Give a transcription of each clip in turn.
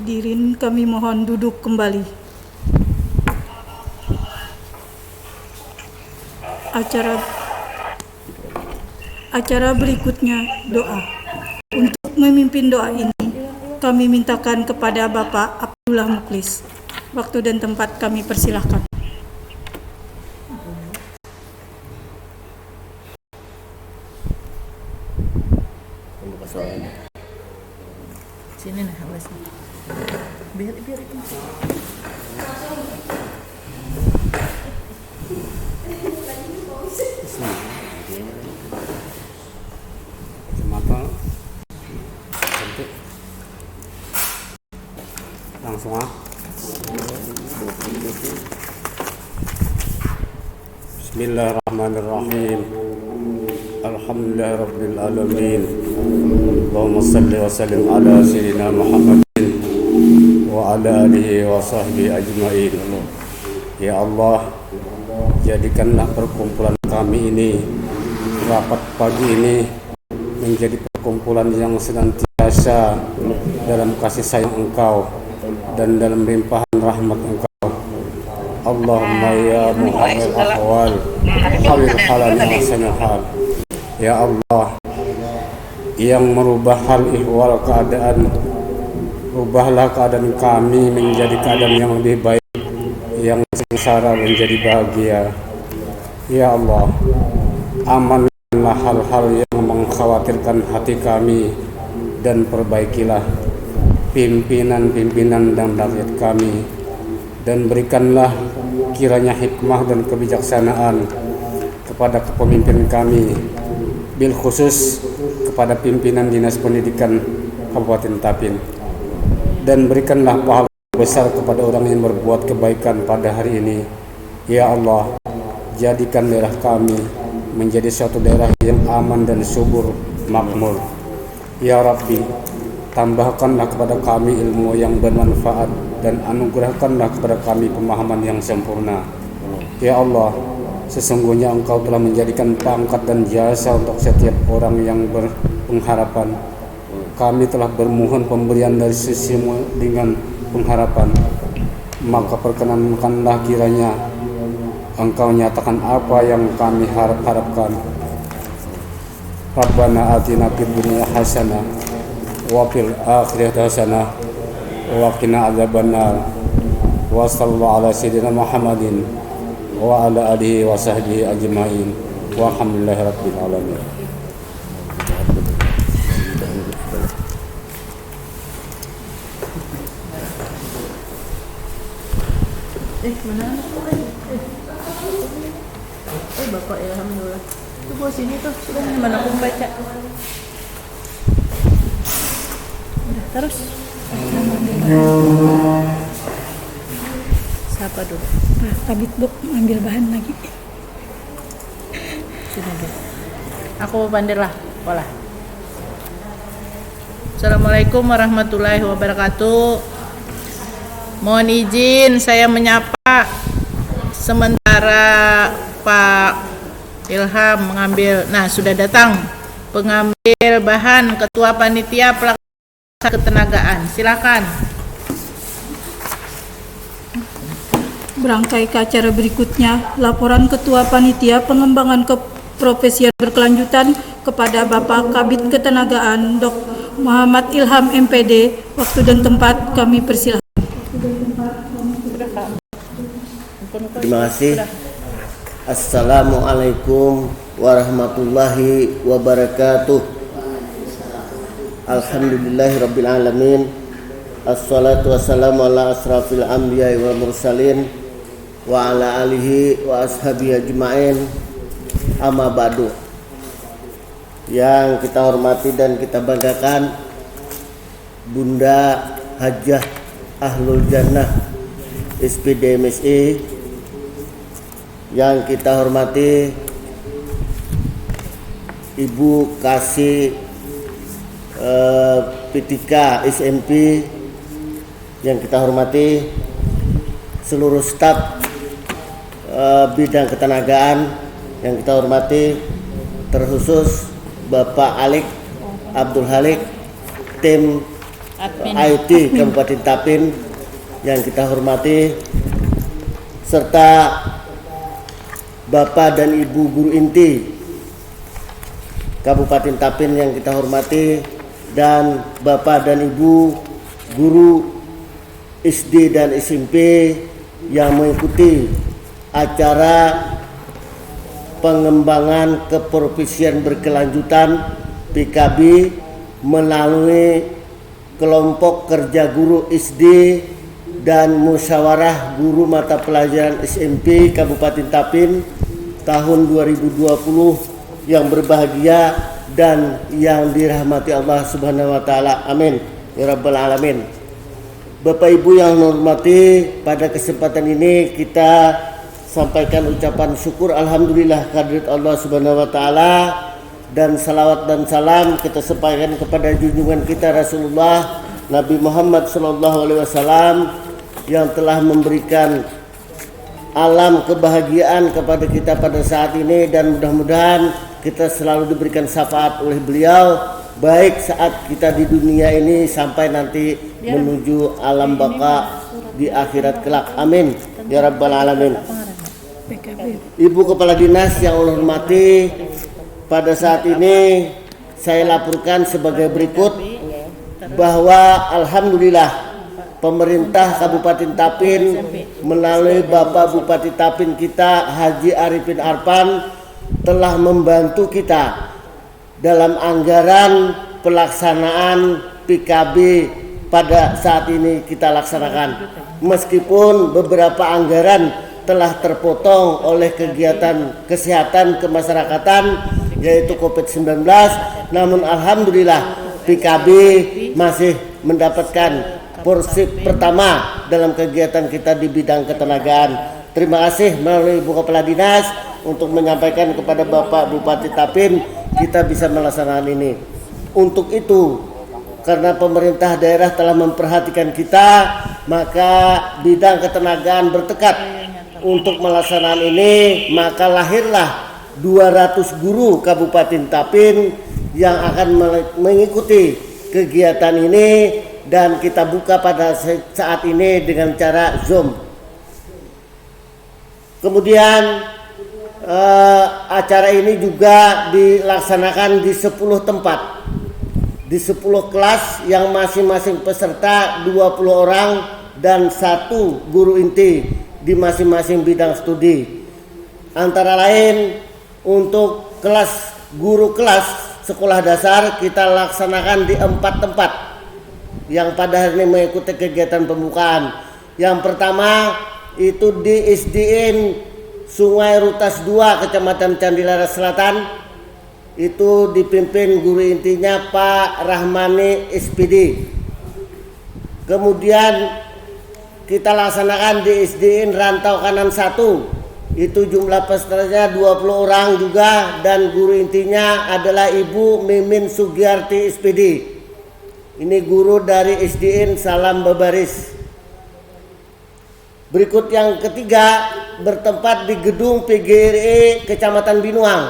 Hadirin kami mohon duduk kembali. Acara berikutnya doa. Untuk memimpin doa ini kami mintakan kepada Bapak Abdullah Muklis. Waktu dan tempat kami persilahkan. Sini nah, awas. Biar itu. Kacamata cantik. Langsung Bismillahirrahmanirrahim. Alhamdulillahirabbil alamin. Allahumma shalli wa sallim ala sayyidina Muhammadin wa ala alihi wa sahbihi ajma'in. Ya Allah, jadikanlah perkumpulan kami ini, rapat pagi ini, menjadi perkumpulan yang senantiasa dalam kasih sayang Engkau dan dalam limpahan rahmat Engkau. Allahumma ya muhawwil ahwal, hawil halal ahsanal hal. Ya Allah, yang merubah hal ihwal keadaan, rubahlah keadaan kami menjadi keadaan yang lebih baik, yang sengsara menjadi bahagia. Ya Allah, amankanlah hal-hal yang mengkhawatirkan hati kami, dan perbaikilah pimpinan-pimpinan dan rakyat kami, dan berikanlah kiranya hikmah dan kebijaksanaan kepada kepemimpinan kami, bil khusus kepada pimpinan Dinas Pendidikan Kabupaten Tapin, dan berikanlah pahala besar kepada orang yang berbuat kebaikan pada hari ini. Ya Allah, jadikan daerah kami menjadi suatu daerah yang aman dan subur makmur. Ya Rabbi, tambahkanlah kepada kami ilmu yang bermanfaat dan anugerahkanlah kepada kami pemahaman yang sempurna. Ya Allah, sesungguhnya Engkau telah menjadikan pangkat dan jasa untuk setiap orang yang berpengharapan. Kami telah bermohon pemberian dari sisimu dengan pengharapan, maka perkenankanlah kiranya Engkau nyatakan apa yang kami harapkan. Rabbana atina fid dunya hasanah wa fil akhirati hasanah wa qina adzabannar. Wa sallallahu ala sayyidina Muhammadin wa ala alihi wa sahbihi ajma'in. Walhamdulillahi rabbil alamin. Mana anak Bapak ya, alhamdulillah. Itu bawa sini tuh, sudah mana aku baca. Udah, terus. Siapa dulu? Pak Kabit Bu, ambil bahan lagi. Sudah deh. Aku pandirlah, pola. Assalamualaikum warahmatullahi wabarakatuh. Mohon izin saya menyapa sementara Pak Ilham mengambil, sudah datang pengambil bahan Ketua Panitia Pelaksana Ketenagaan. Silakan. Berangkai ke acara berikutnya, laporan Ketua Panitia Pengembangan Keprofesian Berkelanjutan kepada Bapak Kabit Ketenagaan Dr. Muhammad Ilham MPD. Waktu dan tempat kami persilahkan. Terima kasih. Assalamualaikum warahmatullahi wabarakatuh. Alhamdulillahirabbil alamin. Assalatu wassalamu ala asrafil anbiya'i wal mursalin wa ala alihi wa ashabihi ajma'in. Amma ba'du. Yang kita hormati dan kita banggakan, Bunda Hajah Ahlul Jannah SPD MSI, yang kita hormati Ibu Kasih Pitika SMP, yang kita hormati seluruh staf bidang ketenagaan, yang kita hormati terkhusus Bapak Alik Abdul Halik, tim Admin. IT Kabupaten Tapin yang kita hormati, serta Bapak dan Ibu Guru Inti Kabupaten Tapin yang kita hormati, dan Bapak dan Ibu Guru SD dan SMP yang mengikuti acara pengembangan keprofesian berkelanjutan PKB melalui kelompok kerja guru SD dan musyawarah guru mata pelajaran SMP Kabupaten Tapin tahun 2020 yang berbahagia dan yang dirahmati Allah Subhanahu wa taala. Amin ya rabbal alamin. Bapak Ibu yang hormati, pada kesempatan ini kita sampaikan ucapan syukur alhamdulillah kehadirat Allah Subhanahu wa taala, dan salawat dan salam kita sampaikan kepada junjungan kita Rasulullah Nabi Muhammad SAW yang telah memberikan alam kebahagiaan kepada kita pada saat ini, dan mudah-mudahan kita selalu diberikan syafaat oleh beliau baik saat kita di dunia ini sampai nanti menuju alam baka di akhirat kelak. Amin ya rabbal alamin. Ibu Kepala Dinas yang Allah hormati, pada saat ini saya laporkan sebagai berikut bahwa alhamdulillah pemerintah Kabupaten Tapin melalui Bapak Bupati Tapin kita Haji Arifin Arpan telah membantu kita dalam anggaran pelaksanaan PKB pada saat ini kita laksanakan. Meskipun beberapa anggaran telah terpotong oleh kegiatan kesehatan kemasyarakatan yaitu COVID-19, namun alhamdulillah PKB masih mendapatkan porsi pertama dalam kegiatan kita di bidang ketenagaan. Terima kasih melalui Ibu Kepala Dinas untuk menyampaikan kepada Bapak Bupati Tapin kita bisa melaksanakan ini. Untuk itu, karena pemerintah daerah telah memperhatikan kita, maka bidang ketenagaan bertekad untuk melaksanakan ini, maka lahirlah 200 guru Kabupaten Tapin yang akan mengikuti kegiatan ini, dan kita buka pada saat ini dengan cara Zoom. Kemudian acara ini juga dilaksanakan di 10 tempat, di 10 kelas yang masing-masing peserta 20 orang dan 1 guru inti di masing-masing bidang studi. Antara lain untuk kelas guru kelas sekolah dasar kita laksanakan di 4 tempat yang pada hari ini mengikuti kegiatan pembukaan. Yang pertama itu di SDN Sungai Rutas 2 Kecamatan Candilara Selatan, itu dipimpin guru intinya Pak Rahmani SPD. Kemudian kita laksanakan di SDN Rantau Kanan 1, itu jumlah pesertanya 20 orang juga, dan guru intinya adalah Ibu Mimin Sugiyarti SPD. Ini guru dari SDN Salam Babaris. Berikut yang ketiga bertempat di gedung PGRI Kecamatan Binuang.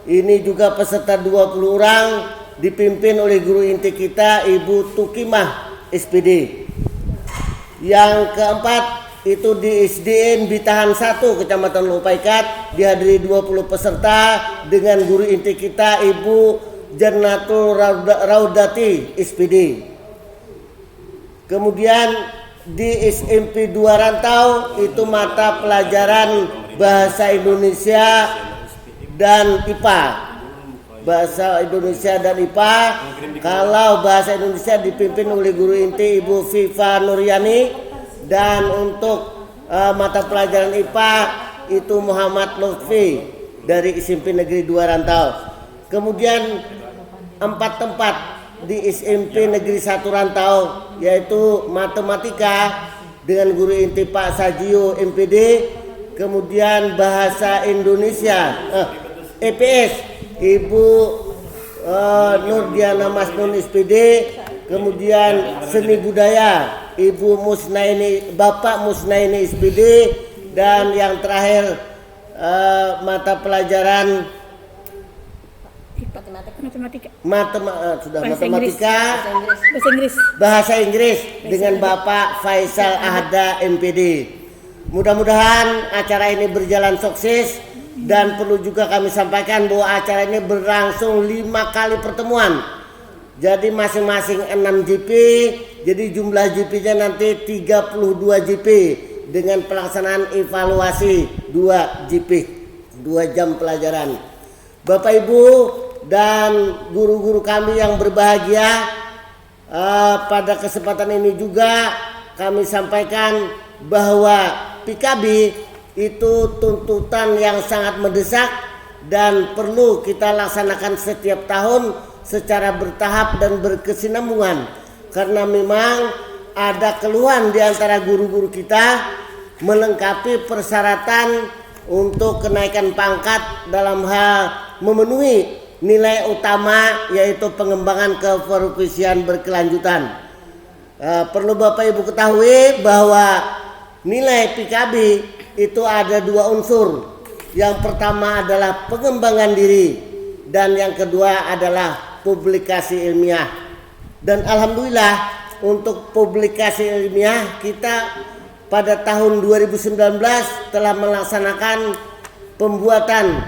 Ini juga peserta 20 orang dipimpin oleh guru inti kita Ibu Tukimah SPD. Yang keempat itu di SDN Bitahan 1 Kecamatan Lopaikat, dihadiri 20 peserta dengan guru inti kita Ibu Jannatul Raudati SPD. Kemudian di SMP 2 Rantau itu mata pelajaran Bahasa Indonesia dan IPA. Bahasa Indonesia dan IPA, kalau Bahasa Indonesia dipimpin oleh guru inti Ibu Viva Nuryani, dan untuk mata pelajaran IPA itu Muhammad Lutfi dari SMP Negeri 2 Rantau. Kemudian 4 tempat di SMP Negeri 1 Rantau, yaitu matematika dengan guru inti Pak Sajio MPD, kemudian bahasa Indonesia EPS Ibu Nurdiana Masnun SPD, kemudian seni budaya Ibu Musnaini, Bapak Musnaini SPD, dan yang terakhir mata pelajaran Matematika. Sudah Bahasa Inggris. matematika, Bahasa Inggris. bahasa Inggris dengan Bapak Faisal Ahda MPD. Mudah-mudahan acara ini berjalan sukses dan perlu juga kami sampaikan bahwa acara ini berlangsung 5 kali pertemuan. Jadi masing-masing 6 GP, jadi jumlah GP-nya nanti 32 GP dengan pelaksanaan evaluasi 2 GP, 2 jam pelajaran. Bapak Ibu dan guru-guru kami yang berbahagia, pada kesempatan ini juga kami sampaikan bahwa PKB itu tuntutan yang sangat mendesak dan perlu kita laksanakan setiap tahun secara bertahap dan berkesinambungan, karena memang ada keluhan di antara guru-guru kita melengkapi persyaratan untuk kenaikan pangkat dalam hal memenuhi nilai utama, yaitu pengembangan keprofesian berkelanjutan. Perlu Bapak Ibu ketahui bahwa nilai PKB itu ada 2 unsur. Yang pertama adalah pengembangan diri dan yang kedua adalah publikasi ilmiah. Dan alhamdulillah untuk publikasi ilmiah kita pada tahun 2019 telah melaksanakan pembuatan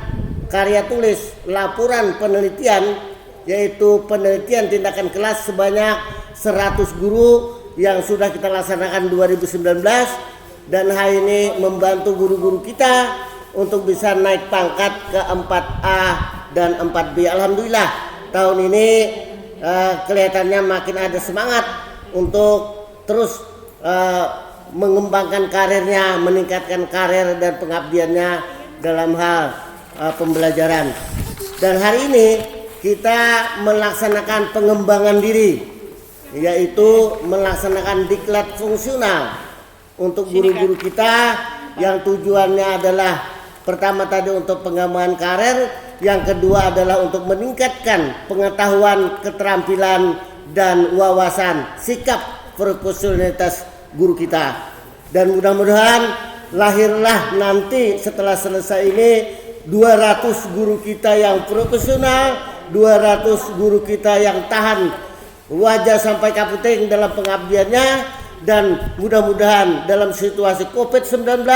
karya tulis laporan penelitian, yaitu penelitian tindakan kelas sebanyak 100 guru yang sudah kita laksanakan 2019, dan hal ini membantu guru-guru kita untuk bisa naik pangkat ke 4A dan 4B. Alhamdulillah tahun ini kelihatannya makin ada semangat untuk terus mengembangkan karirnya, meningkatkan karir dan pengabdiannya dalam hal pembelajaran. Dan hari ini kita melaksanakan pengembangan diri, yaitu melaksanakan diklat fungsional untuk guru-guru kita yang tujuannya adalah pertama tadi untuk pengembangan karir, yang kedua adalah untuk meningkatkan pengetahuan, keterampilan dan wawasan sikap profesionalitas guru kita. Dan mudah-mudahan lahirlah nanti setelah selesai ini 200 guru kita yang profesional, 200 guru kita yang tahan wajah sampai kaputing dalam pengabdiannya. Dan mudah-mudahan dalam situasi COVID-19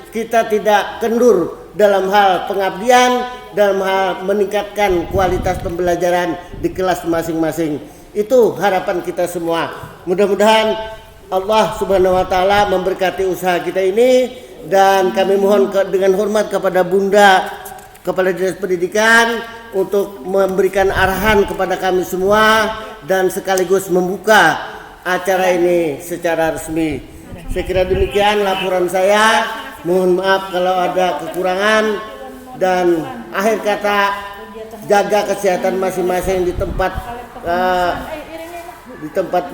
kita tidak kendur dalam hal pengabdian, dalam hal meningkatkan kualitas pembelajaran di kelas masing-masing. Itu harapan kita semua. Mudah-mudahan Allah Subhanahu wa taala memberkati usaha kita ini, dan kami mohon dengan hormat kepada Bunda Kepala Dinas Pendidikan untuk memberikan arahan kepada kami semua dan sekaligus membuka acara ini secara resmi. Saya kira demikian laporan saya. Mohon maaf kalau ada kekurangan, dan akhir kata, jaga kesehatan masing-masing di tempat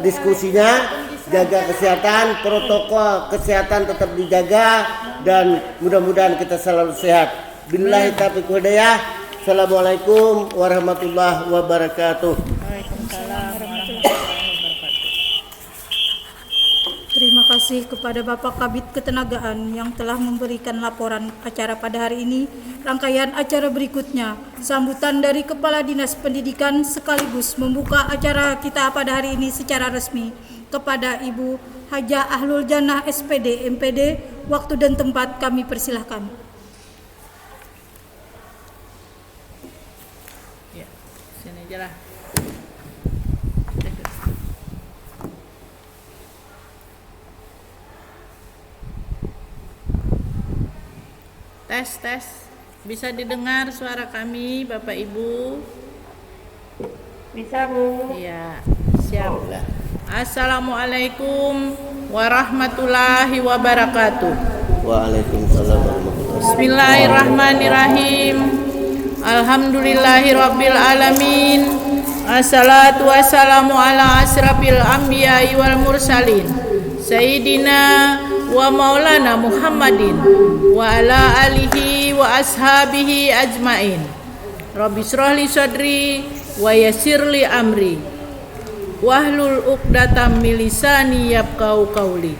diskusinya, jaga kesehatan, protokol kesehatan tetap dijaga, dan mudah-mudahan kita selalu sehat. Billahi taufiq wal hidayah. Assalamualaikum warahmatullahi wabarakatuh. Terima kasih kepada Bapak Kabid Ketenagaan yang telah memberikan laporan acara pada hari ini. Rangkaian acara berikutnya, sambutan dari Kepala Dinas Pendidikan sekaligus membuka acara kita pada hari ini secara resmi. Kepada Ibu Hajah Ahlul Jannah SPD MPD, waktu dan tempat kami persilahkan. Ya, sini aja lah. Tes. Bisa didengar suara kami, Bapak Ibu? Bisa, Bu. Iya, siap. Assalamualaikum warahmatullahi wabarakatuh. Waalaikumsalam warahmatullahi wabarakatuh. Bismillahirrahmanirrahim. Alhamdulillahirabbil alamin. Assalatu wassalamu ala asrafil anbiya'i wal mursalin. Sayyidina wa maulana Muhammadin wa ala alihi wa ashabihi ajmain. Rabbi shrah li sadri wa yassir li amri wahlul 'uqdatam min lisani yafqahu qawli.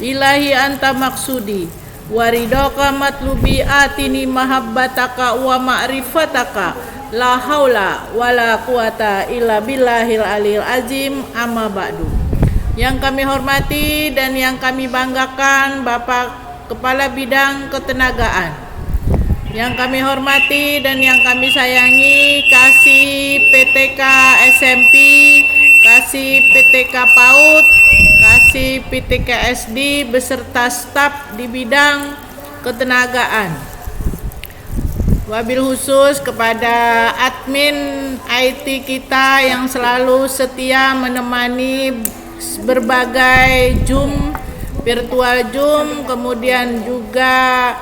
Ilahi anta maksudi waridaka matlubi atini mahabbataka wa ma'rifataka La haula wala quwata illa billahil aliyil azim, amma ba'du. Yang kami hormati dan yang kami banggakan Bapak Kepala Bidang Ketenagaan. Yang kami hormati dan yang kami sayangi Kasih PTK SMP, Kasih PTK PAUD, Kasih PTK SD beserta staf di bidang ketenagaan. Wabil khusus kepada admin IT kita yang selalu setia menemani berbagai Zoom, virtual Zoom, kemudian juga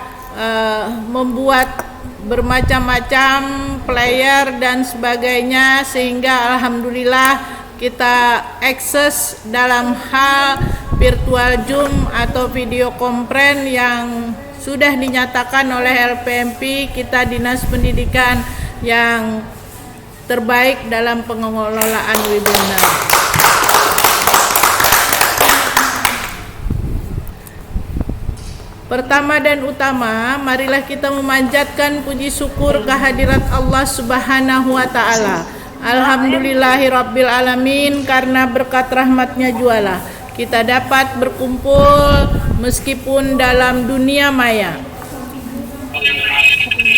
membuat bermacam-macam player dan sebagainya, sehingga alhamdulillah kita akses dalam hal virtual Zoom atau video conference yang sudah dinyatakan oleh LPMP kita Dinas Pendidikan yang terbaik dalam pengelolaan webinar. Pertama dan utama, marilah kita memanjatkan puji syukur kehadirat Allah Subhanahu wa Ta'ala. Alhamdulillahirabbil alamin, karena berkat rahmatnya jualah kita dapat berkumpul meskipun dalam dunia maya.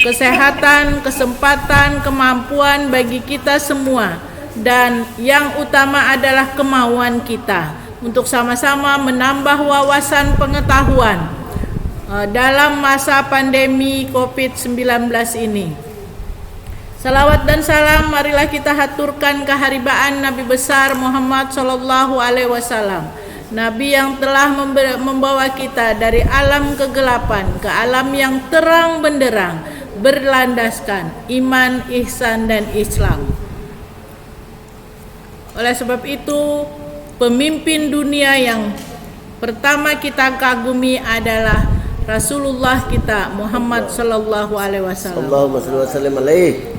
Kesehatan, kesempatan, kemampuan bagi kita semua, dan yang utama adalah kemauan kita untuk sama-sama menambah wawasan pengetahuan dalam masa pandemi COVID-19 ini. Salawat dan salam marilah kita haturkan keharibaan Nabi besar Muhammad sallallahu alaihi wasallam, Nabi yang telah membawa kita dari alam kegelapan ke alam yang terang benderang, berlandaskan iman, ihsan, dan Islam. Oleh sebab itu, pemimpin dunia yang pertama kita kagumi adalah Rasulullah kita Muhammad sallallahu alaihi wasallam. Allahumma shalli wa sallim alaihi.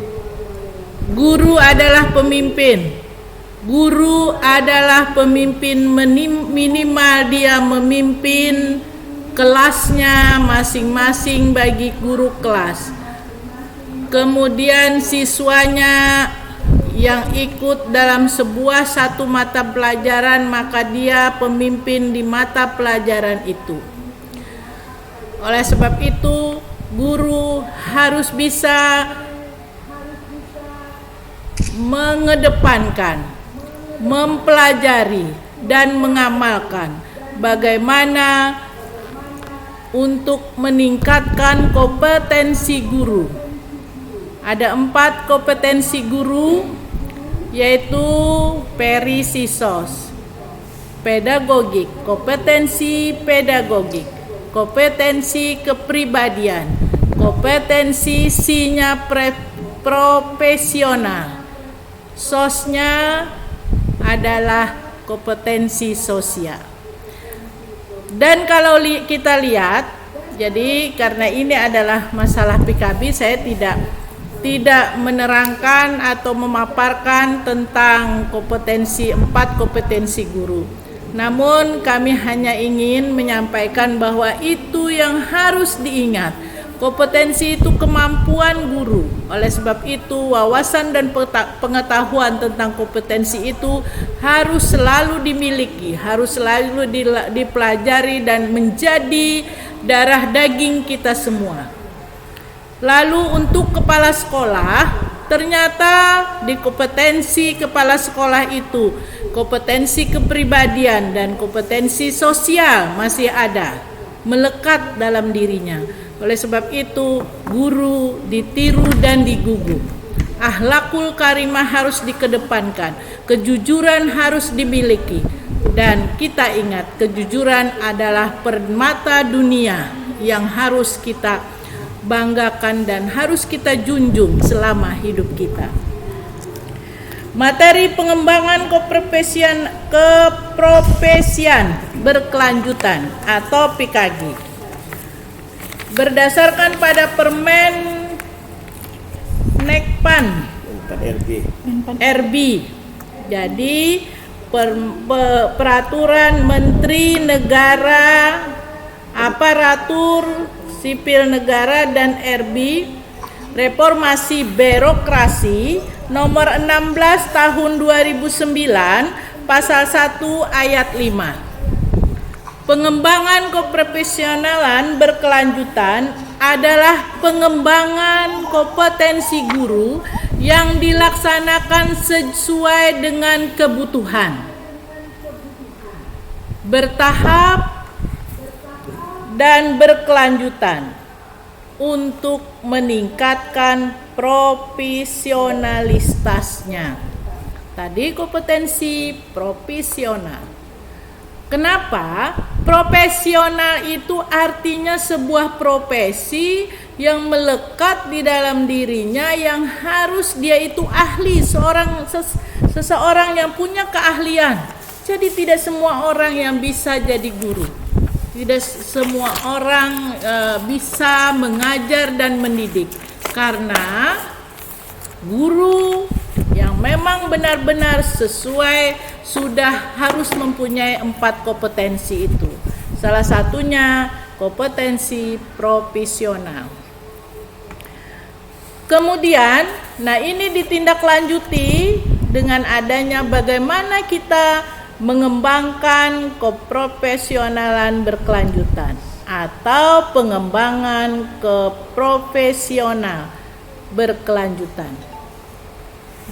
Guru adalah pemimpin. Guru adalah pemimpin, minimal dia memimpin kelasnya masing-masing bagi guru kelas. Kemudian siswanya yang ikut dalam sebuah satu mata pelajaran, maka dia pemimpin di mata pelajaran itu. Oleh sebab itu, guru harus bisa mengedepankan, mempelajari, dan mengamalkan bagaimana untuk meningkatkan kompetensi guru. Ada 4 kompetensi guru, yaitu perisisos, pedagogik, kompetensi pedagogik, kompetensi kepribadian, kompetensi profesional, sosnya adalah kompetensi sosial. Dan kalau kita lihat, jadi karena ini adalah masalah PKB, saya tidak menerangkan atau memaparkan tentang kompetensi 4 kompetensi guru. Namun kami hanya ingin menyampaikan bahwa itu yang harus diingat. Kompetensi itu kemampuan guru. Oleh sebab itu, wawasan dan pengetahuan tentang kompetensi itu harus selalu dimiliki, harus selalu dipelajari dan menjadi darah daging kita semua. Lalu untuk kepala sekolah, ternyata di kompetensi kepala sekolah itu, kompetensi kepribadian dan kompetensi sosial masih ada, melekat dalam dirinya. Oleh sebab itu, guru ditiru dan digugu. Akhlakul karimah harus dikedepankan, kejujuran harus dimiliki. Dan kita ingat, kejujuran adalah permata dunia yang harus kita banggakan dan harus kita junjung selama hidup kita. Materi pengembangan keprofesian berkelanjutan atau PKG. Berdasarkan pada Permen Nekpan RB. Jadi peraturan Menteri Negara Aparatur Sipil Negara dan RB Reformasi Birokrasi nomor 16 tahun 2009 pasal 1 ayat 5. Pengembangan keprofesionalan berkelanjutan adalah pengembangan kompetensi guru yang dilaksanakan sesuai dengan kebutuhan, bertahap dan berkelanjutan untuk meningkatkan profesionalitasnya. Tadi kompetensi profesional. Kenapa? Profesional itu artinya sebuah profesi yang melekat di dalam dirinya, yang harus dia itu ahli, seseorang yang punya keahlian. Jadi tidak semua orang yang bisa jadi guru. Tidak semua orang bisa mengajar dan mendidik. Karena guru yang memang benar-benar sesuai sudah harus mempunyai 4 kompetensi itu. Salah satunya kompetensi profesional. Kemudian, ini ditindaklanjuti dengan adanya bagaimana kita mengembangkan keprofesionalan berkelanjutan atau pengembangan keprofesional berkelanjutan.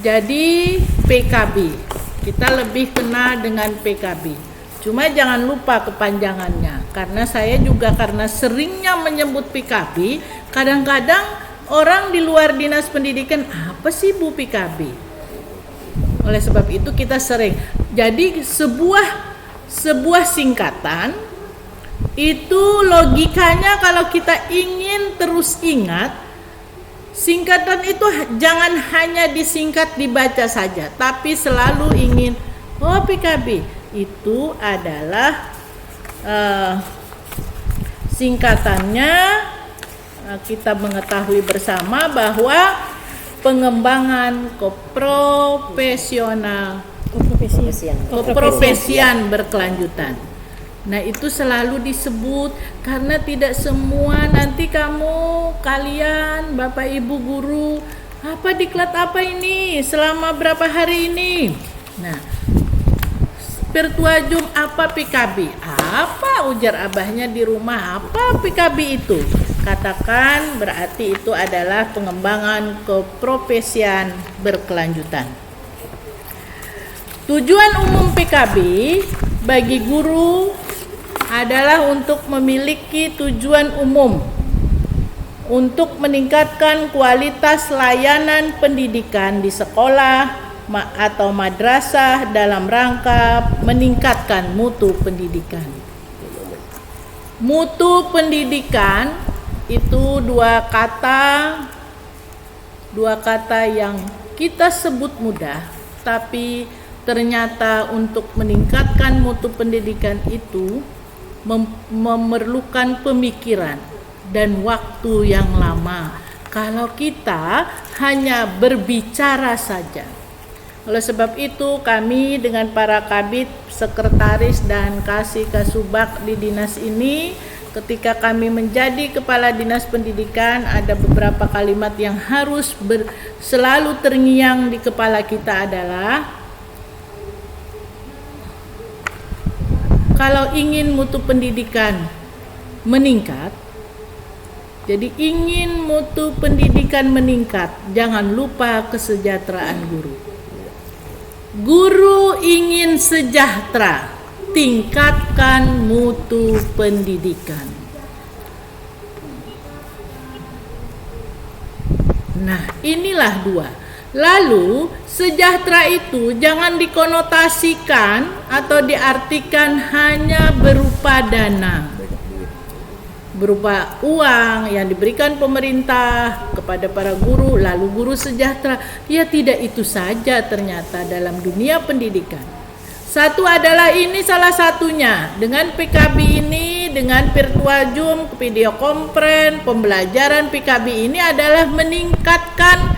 Jadi PKB, kita lebih kenal dengan PKB. Cuma jangan lupa kepanjangannya, karena saya juga karena seringnya menyebut PKB, kadang-kadang orang di luar dinas pendidikan, apa sih Bu PKB? Oleh sebab itu kita sering. Jadi sebuah singkatan itu logikanya kalau kita ingin terus ingat, singkatan itu jangan hanya disingkat dibaca saja, tapi selalu ingin, PKB itu adalah singkatannya. Kita mengetahui bersama bahwa pengembangan keprofesian berkelanjutan. Nah, itu selalu disebut karena tidak semua nanti kalian Bapak Ibu guru, apa diklat apa ini selama berapa hari ini. Nah, Pertuajum apa PKB? Apa ujar abahnya di rumah? Apa PKB itu? Katakan berarti itu adalah pengembangan keprofesian berkelanjutan. Tujuan umum PKB bagi guru adalah untuk memiliki tujuan umum untuk meningkatkan kualitas layanan pendidikan di sekolah atau madrasah dalam rangka meningkatkan mutu pendidikan. Mutu pendidikan itu dua kata yang kita sebut mudah, tapi ternyata untuk meningkatkan mutu pendidikan itu memerlukan pemikiran dan waktu yang lama kalau kita hanya berbicara saja. Oleh sebab itu kami dengan para kabid, sekretaris dan kasubag di dinas ini, ketika kami menjadi kepala dinas pendidikan, ada beberapa kalimat yang harus selalu terngiang di kepala kita adalah, kalau ingin mutu pendidikan meningkat, jadi ingin mutu pendidikan meningkat, jangan lupa kesejahteraan guru. Guru ingin sejahtera, tingkatkan mutu pendidikan. Nah, inilah dua. Lalu, sejahtera itu jangan dikonotasikan atau diartikan hanya berupa dana, berupa uang yang diberikan pemerintah kepada para guru, lalu guru sejahtera. Ya, tidak itu saja ternyata dalam dunia pendidikan. Satu adalah ini salah satunya, dengan PKB ini, dengan Pertuajum, video konferen, pembelajaran PKB ini adalah meningkatkan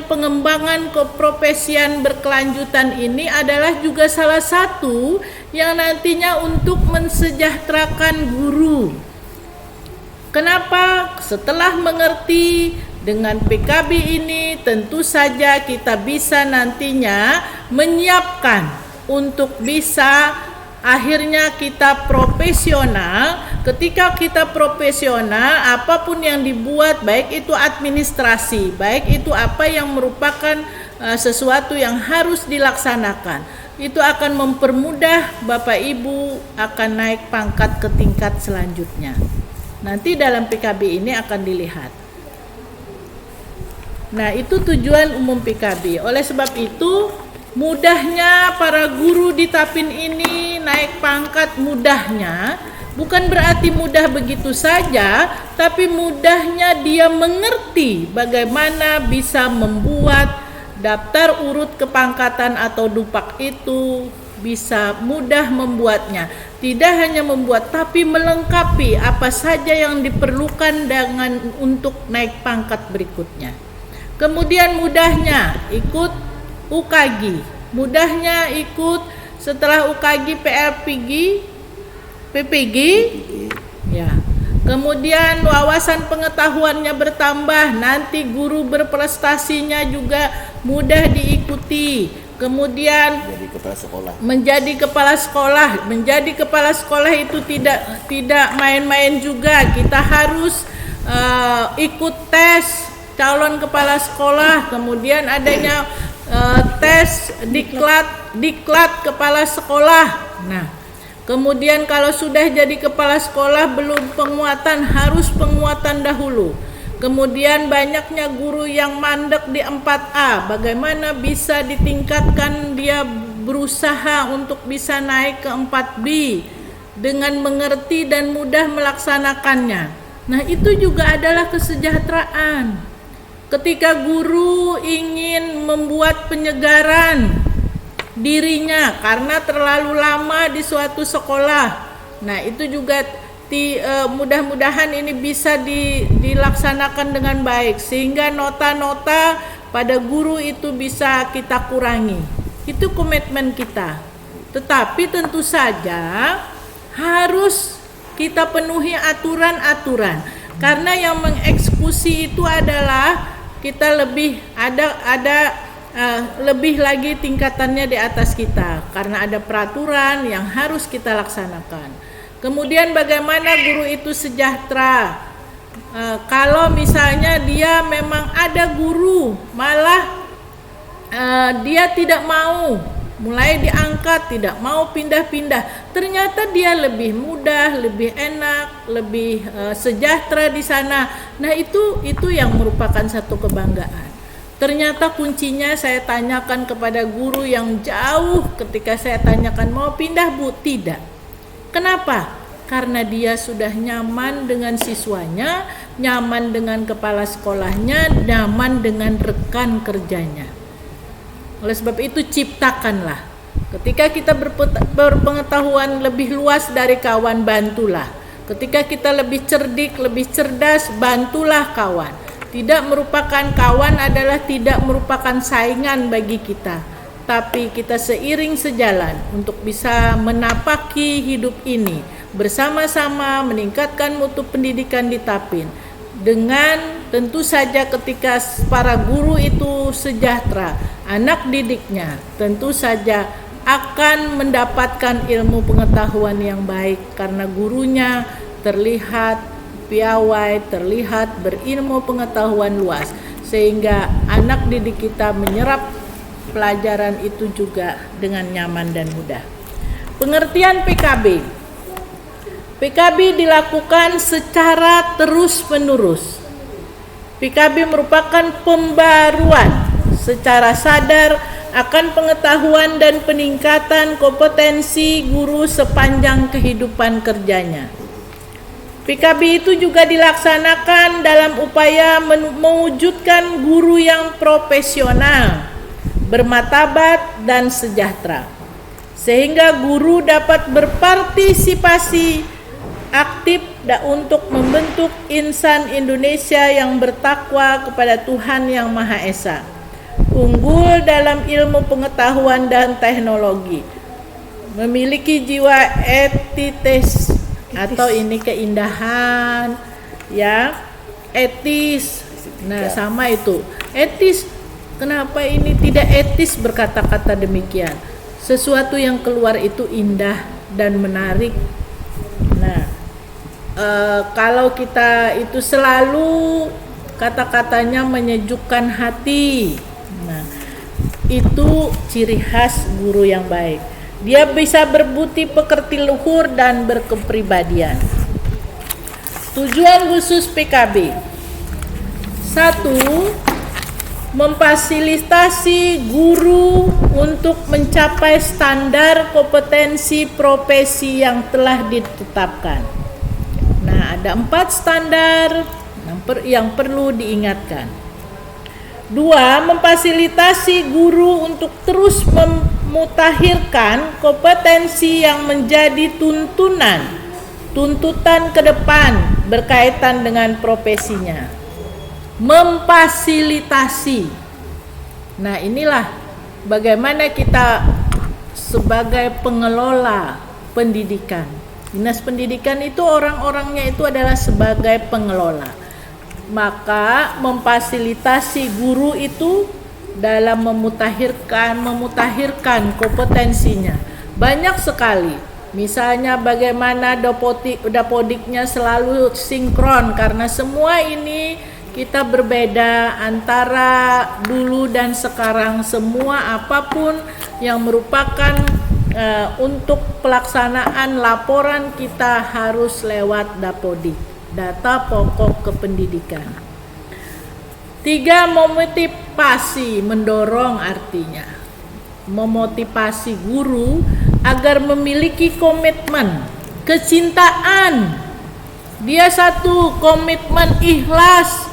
pengembangan keprofesian berkelanjutan ini adalah juga salah satu yang nantinya untuk mensejahterakan guru. Kenapa? Setelah mengerti dengan PKB ini, tentu saja kita bisa nantinya menyiapkan untuk bisa akhirnya kita profesional. Ketika kita profesional, apapun yang dibuat, baik itu administrasi, baik itu apa yang merupakan sesuatu yang harus dilaksanakan, itu akan mempermudah Bapak Ibu akan naik pangkat ke tingkat selanjutnya. Nanti dalam PKB ini akan dilihat. Nah, itu tujuan umum PKB. Oleh sebab itu, mudahnya para guru di Tapin ini naik pangkat, mudahnya bukan berarti mudah begitu saja, tapi mudahnya dia mengerti bagaimana bisa membuat daftar urut kepangkatan atau dupak itu, bisa mudah membuatnya. Tidak hanya membuat, tapi melengkapi apa saja yang diperlukan untuk naik pangkat berikutnya. Kemudian mudahnya ikut UKG, mudahnya ikut setelah UKG PPG, ya. Kemudian wawasan pengetahuannya bertambah, nanti guru berprestasinya juga mudah diikuti. Kemudian menjadi kepala sekolah itu tidak main-main juga. Kita harus ikut tes calon kepala sekolah, kemudian adanya tes diklat kepala sekolah. Nah, kemudian kalau sudah jadi kepala sekolah belum penguatan, harus penguatan dahulu. Kemudian banyaknya guru yang mandek di 4A, bagaimana bisa ditingkatkan, dia berusaha untuk bisa naik ke 4B dengan mengerti dan mudah melaksanakannya. Nah, itu juga adalah kesejahteraan. Ketika guru ingin membuat penyegaran dirinya karena terlalu lama di suatu sekolah, nah itu juga mudah-mudahan ini bisa dilaksanakan dengan baik sehingga nota-nota pada guru itu bisa kita kurangi. Itu komitmen kita. Tetapi tentu saja harus kita penuhi aturan-aturan, karena yang mengeksekusi itu adalah kita lebih lebih lagi tingkatannya di atas kita, karena ada peraturan yang harus kita laksanakan. Kemudian bagaimana guru itu sejahtera? Kalau misalnya dia memang ada guru malah dia tidak mau mulai diangkat, tidak mau pindah-pindah, ternyata dia lebih mudah, lebih enak, lebih sejahtera di sana. Nah, itu yang merupakan satu kebanggaan. Ternyata kuncinya saya tanyakan kepada guru yang jauh, ketika saya tanyakan mau pindah Bu, tidak. Kenapa? Karena dia sudah nyaman dengan siswanya, nyaman dengan kepala sekolahnya, nyaman dengan rekan kerjanya. Oleh sebab itu ciptakanlah. Ketika kita berpengetahuan lebih luas dari kawan, bantulah. Ketika kita lebih cerdik, lebih cerdas, bantulah kawan. Tidak merupakan kawan adalah tidak merupakan saingan bagi kita, tapi kita seiring sejalan untuk bisa menapaki hidup ini bersama-sama, meningkatkan mutu pendidikan di Tapin. Dengan tentu saja ketika para guru itu sejahtera, anak didiknya tentu saja akan mendapatkan ilmu pengetahuan yang baik, karena gurunya terlihat piawai, terlihat berilmu pengetahuan luas, sehingga anak didik kita menyerap pelajaran itu juga dengan nyaman dan mudah. Pengertian PKB. PKB dilakukan secara terus-menerus. PKB merupakan pembaruan secara sadar akan pengetahuan dan peningkatan kompetensi guru sepanjang kehidupan kerjanya. PKB itu juga dilaksanakan dalam upaya mewujudkan guru yang profesional, bermartabat dan sejahtera, sehingga guru dapat berpartisipasi aktif untuk membentuk insan Indonesia yang bertakwa kepada Tuhan Yang Maha Esa, unggul dalam ilmu pengetahuan dan teknologi, memiliki jiwa etis atau ini keindahan ya, etis. Nah, sama itu. Etis. Kenapa ini tidak etis berkata-kata demikian? Sesuatu yang keluar itu indah dan menarik. Nah, kalau kita itu selalu kata-katanya menyejukkan hati, nah itu ciri khas guru yang baik. Dia bisa berbudi pekerti luhur dan berkepribadian. Tujuan khusus PKB: 1. Memfasilitasi guru untuk mencapai standar kompetensi profesi yang telah ditetapkan. Nah, ada 4 standar yang perlu diingatkan. 2. Memfasilitasi guru untuk terus memutakhirkan kompetensi yang menjadi tuntutan ke depan berkaitan dengan profesinya. Memfasilitasi. Nah, inilah bagaimana kita sebagai pengelola pendidikan. Dinas pendidikan itu orang-orangnya itu adalah sebagai pengelola. Maka memfasilitasi guru itu dalam memutakhirkan kompetensinya. Banyak sekali. Misalnya bagaimana dapodiknya selalu sinkron, karena semua ini kita berbeda antara dulu dan sekarang. Semua apapun yang merupakan untuk pelaksanaan laporan kita harus lewat dapodik, data pokok kependidikan. 3. Memotivasi, mendorong, artinya memotivasi guru agar memiliki komitmen, kecintaan. Dia satu, komitmen, ikhlas,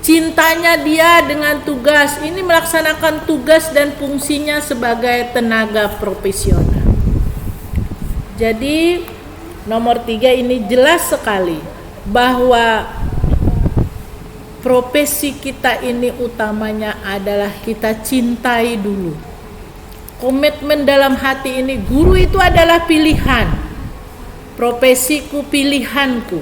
cintanya dia dengan tugas. Ini melaksanakan tugas dan fungsinya sebagai tenaga profesional. Jadi nomor 3 ini jelas sekali bahwa profesi kita ini utamanya adalah kita cintai dulu. Komitmen dalam hati ini, guru itu adalah pilihan. Profesiku pilihanku.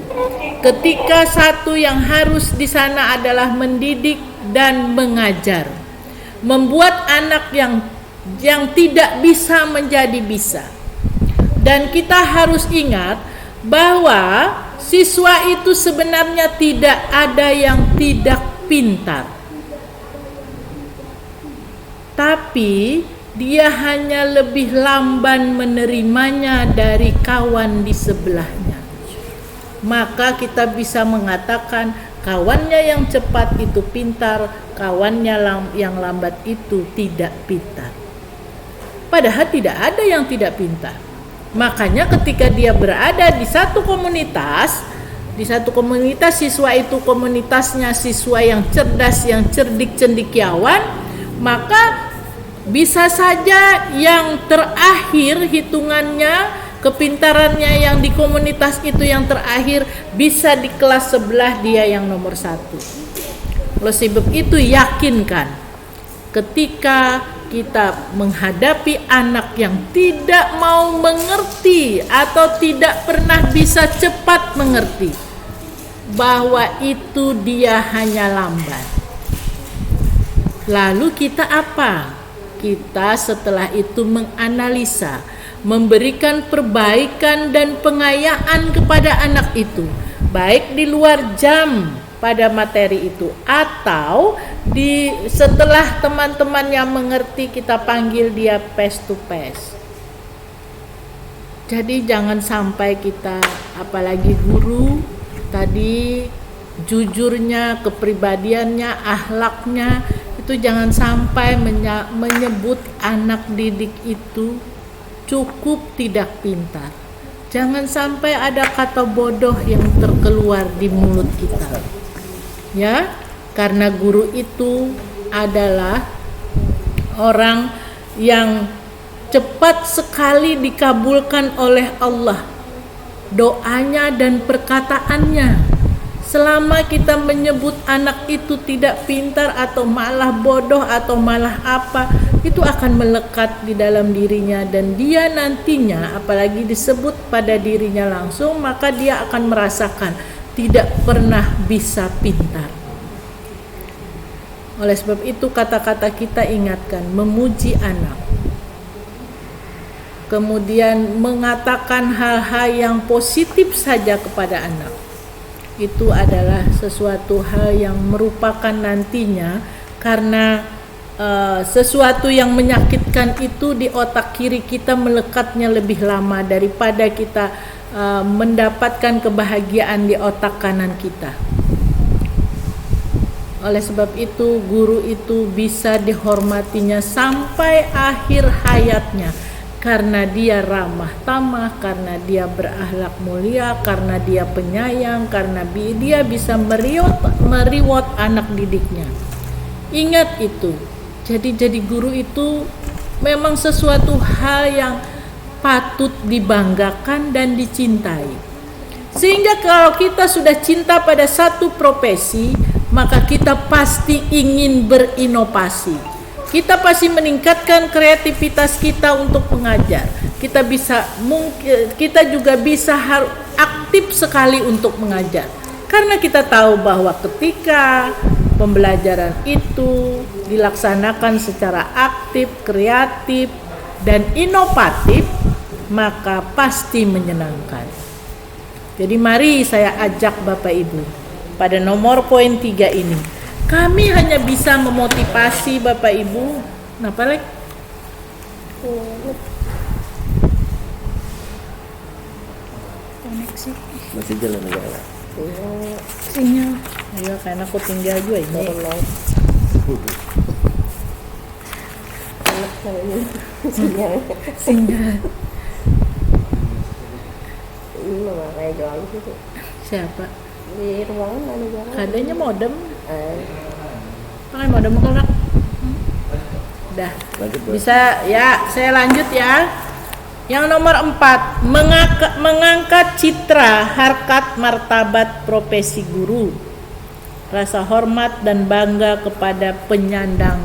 Ketika satu yang harus di sana adalah mendidik dan mengajar, membuat anak yang tidak bisa menjadi bisa. Dan kita harus ingat bahwa siswa itu sebenarnya tidak ada yang tidak pintar, tapi dia hanya lebih lamban menerimanya dari kawan di sebelahnya. Maka kita bisa mengatakan kawannya yang cepat itu pintar, kawannya yang lambat itu tidak pintar. Padahal tidak ada yang tidak pintar. Makanya ketika dia berada di satu komunitas, siswa itu komunitasnya siswa yang cerdas, yang cerdik cendekiawan, maka bisa saja yang terakhir hitungannya, kepintarannya yang di komunitas itu yang terakhir, bisa di kelas sebelah dia yang nomor 1. Oleh sebab itu yakinkan, ketika kita menghadapi anak yang tidak mau mengerti atau tidak pernah bisa cepat mengerti, bahwa itu dia hanya lamban. Lalu kita apa? Kita setelah itu menganalisa, memberikan perbaikan dan pengayaan kepada anak itu, baik di luar jam pada materi itu, atau setelah teman-teman yang mengerti kita panggil dia face to face. Jadi jangan sampai kita, apalagi guru tadi, jujurnya, kepribadiannya, akhlaknya itu jangan sampai menyebut anak didik itu cukup tidak pintar. Jangan sampai ada kata bodoh yang terkeluar di mulut kita. Ya, karena guru itu adalah orang yang cepat sekali dikabulkan oleh Allah doanya dan perkataannya. Selama kita menyebut anak itu tidak pintar atau malah bodoh atau malah apa, itu akan melekat di dalam dirinya, dan dia nantinya apalagi disebut pada dirinya langsung, maka dia akan merasakan tidak pernah bisa pintar. Oleh sebab itu kata-kata kita ingatkan, memuji anak, kemudian mengatakan hal-hal yang positif saja kepada anak, itu adalah sesuatu hal yang merupakan nantinya, karena sesuatu yang menyakitkan itu di otak kiri kita melekatnya lebih lama daripada kita mendapatkan kebahagiaan di otak kanan kita. Oleh sebab itu guru itu bisa dihormatinya sampai akhir hayatnya, karena dia ramah tamah, karena dia berakhlak mulia, karena dia penyayang, karena dia bisa meriwot anak didiknya. Ingat itu. Jadi guru itu memang sesuatu hal yang patut dibanggakan dan dicintai. Sehingga kalau kita sudah cinta pada satu profesi, maka kita pasti ingin berinovasi. Kita pasti meningkatkan kreativitas kita untuk mengajar. Kita juga bisa aktif sekali untuk mengajar. Karena kita tahu bahwa ketika pembelajaran itu dilaksanakan secara aktif, kreatif, dan inovatif, maka pasti menyenangkan. Jadi mari saya ajak Bapak Ibu pada nomor poin 3 ini. Kami hanya bisa memotivasi Bapak Ibu. Kenapa lagi? Koneksi. Masih jalan ya. Sinyal. Ayo karena aku tinggal juga ini. Sinyal. Siapa? Di ruangan ada jalan. Adanya modem. Pakai modem kakak. Udah. Bisa ya, saya lanjut ya. Yang nomor 4, mengangkat citra, harkat, martabat profesi guru. Rasa hormat dan bangga kepada penyandang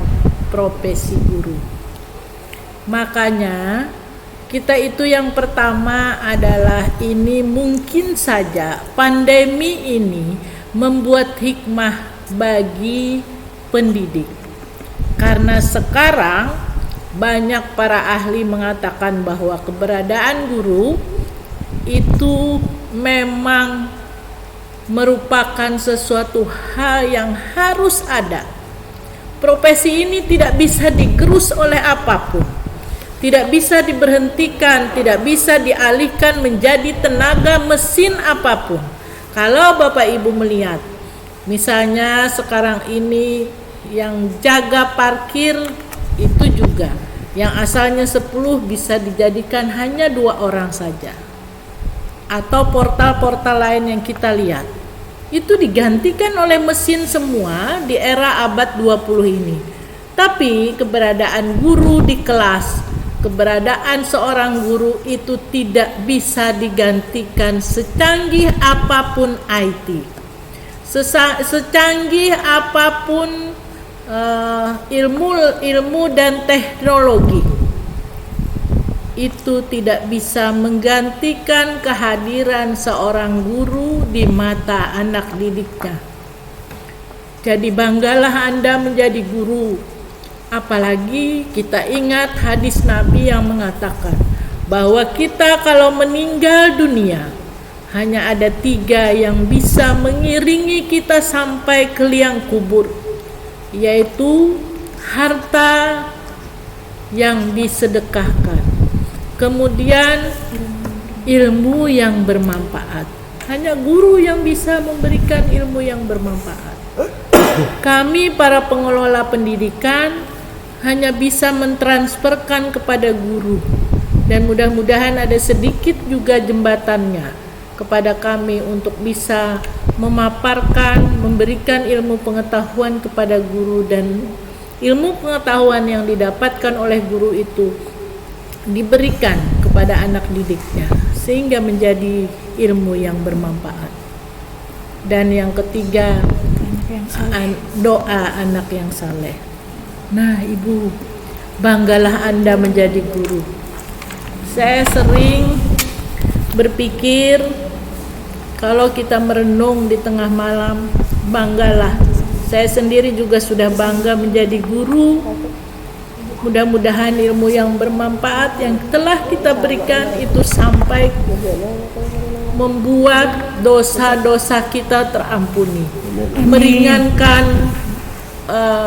profesi guru. Makanya kita itu yang pertama adalah ini mungkin saja pandemi ini membuat hikmah bagi pendidik. Karena sekarang banyak para ahli mengatakan bahwa keberadaan guru itu memang merupakan sesuatu hal yang harus ada. Profesi ini tidak bisa digerus oleh apapun, tidak bisa diberhentikan, tidak bisa dialihkan menjadi tenaga mesin apapun. Kalau Bapak Ibu melihat, misalnya sekarang ini yang jaga parkir itu juga yang asalnya 10 bisa dijadikan hanya 2 orang saja. Atau portal-portal lain yang kita lihat itu digantikan oleh mesin semua di era abad 20 ini. Tapi keberadaan guru di kelas, keberadaan seorang guru itu tidak bisa digantikan secanggih apapun IT, secanggih apapun ilmu dan teknologi. Itu tidak bisa menggantikan kehadiran seorang guru di mata anak didiknya. Jadi banggalah Anda menjadi guru. Apalagi kita ingat hadis Nabi yang mengatakan bahwa kita kalau meninggal dunia hanya ada 3 yang bisa mengiringi kita sampai ke liang kubur, yaitu harta yang disedekahkan, kemudian ilmu yang bermanfaat. Hanya guru yang bisa memberikan ilmu yang bermanfaat. Kami para pengelola pendidikan hanya bisa mentransferkan kepada guru, dan mudah-mudahan ada sedikit juga jembatannya kepada kami untuk bisa memaparkan, memberikan ilmu pengetahuan kepada guru, dan ilmu pengetahuan yang didapatkan oleh guru itu diberikan kepada anak didiknya sehingga menjadi ilmu yang bermanfaat. Dan yang ketiga, doa anak yang saleh. Nah, Ibu, banggalah Anda menjadi guru. Saya sering berpikir Kalau kita merenung di tengah malam, banggalah. Saya sendiri juga sudah bangga menjadi guru. Mudah-mudahan ilmu yang bermanfaat yang telah kita berikan itu sampai membuat dosa-dosa kita terampuni, meringankan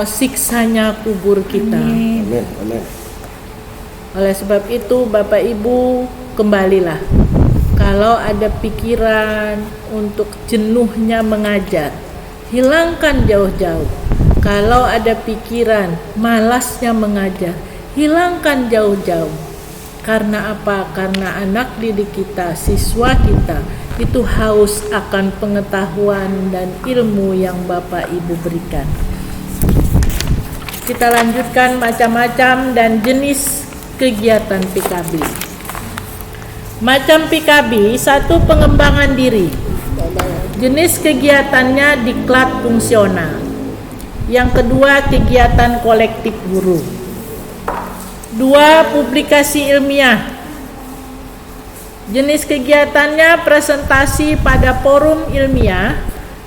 siksanya kubur kita. Amin. Amin. Oleh sebab itu, Bapak Ibu, kembalilah. Kalau ada pikiran untuk jenuhnya mengajar, hilangkan jauh-jauh. Kalau ada pikiran malasnya mengajar, hilangkan jauh-jauh. Karena apa? Karena anak didik kita, siswa kita itu haus akan pengetahuan dan ilmu yang Bapak Ibu berikan. Kita lanjutkan macam-macam dan jenis kegiatan PKB. Macam PKB, satu, pengembangan diri. Jenis kegiatannya diklat fungsional. Yang kedua, kegiatan kolektif guru. 2, publikasi ilmiah. Jenis kegiatannya presentasi pada forum ilmiah,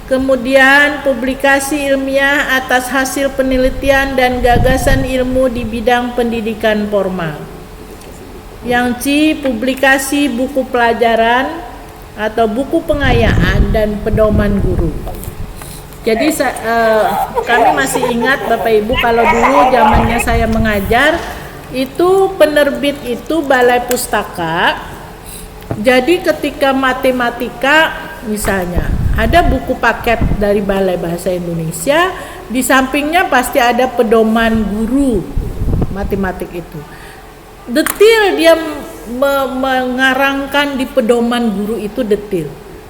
kemudian publikasi ilmiah atas hasil penelitian dan gagasan ilmu di bidang pendidikan formal. Yang C, publikasi buku pelajaran atau buku pengayaan dan pedoman guru. Jadi kami masih ingat Bapak Ibu, kalau dulu zamannya saya mengajar, itu penerbit itu Balai Pustaka. Jadi ketika matematika misalnya, ada buku paket dari Balai Bahasa Indonesia, di sampingnya pasti ada pedoman guru matematik itu. Detil dia mengarangkan di pedoman guru itu detil.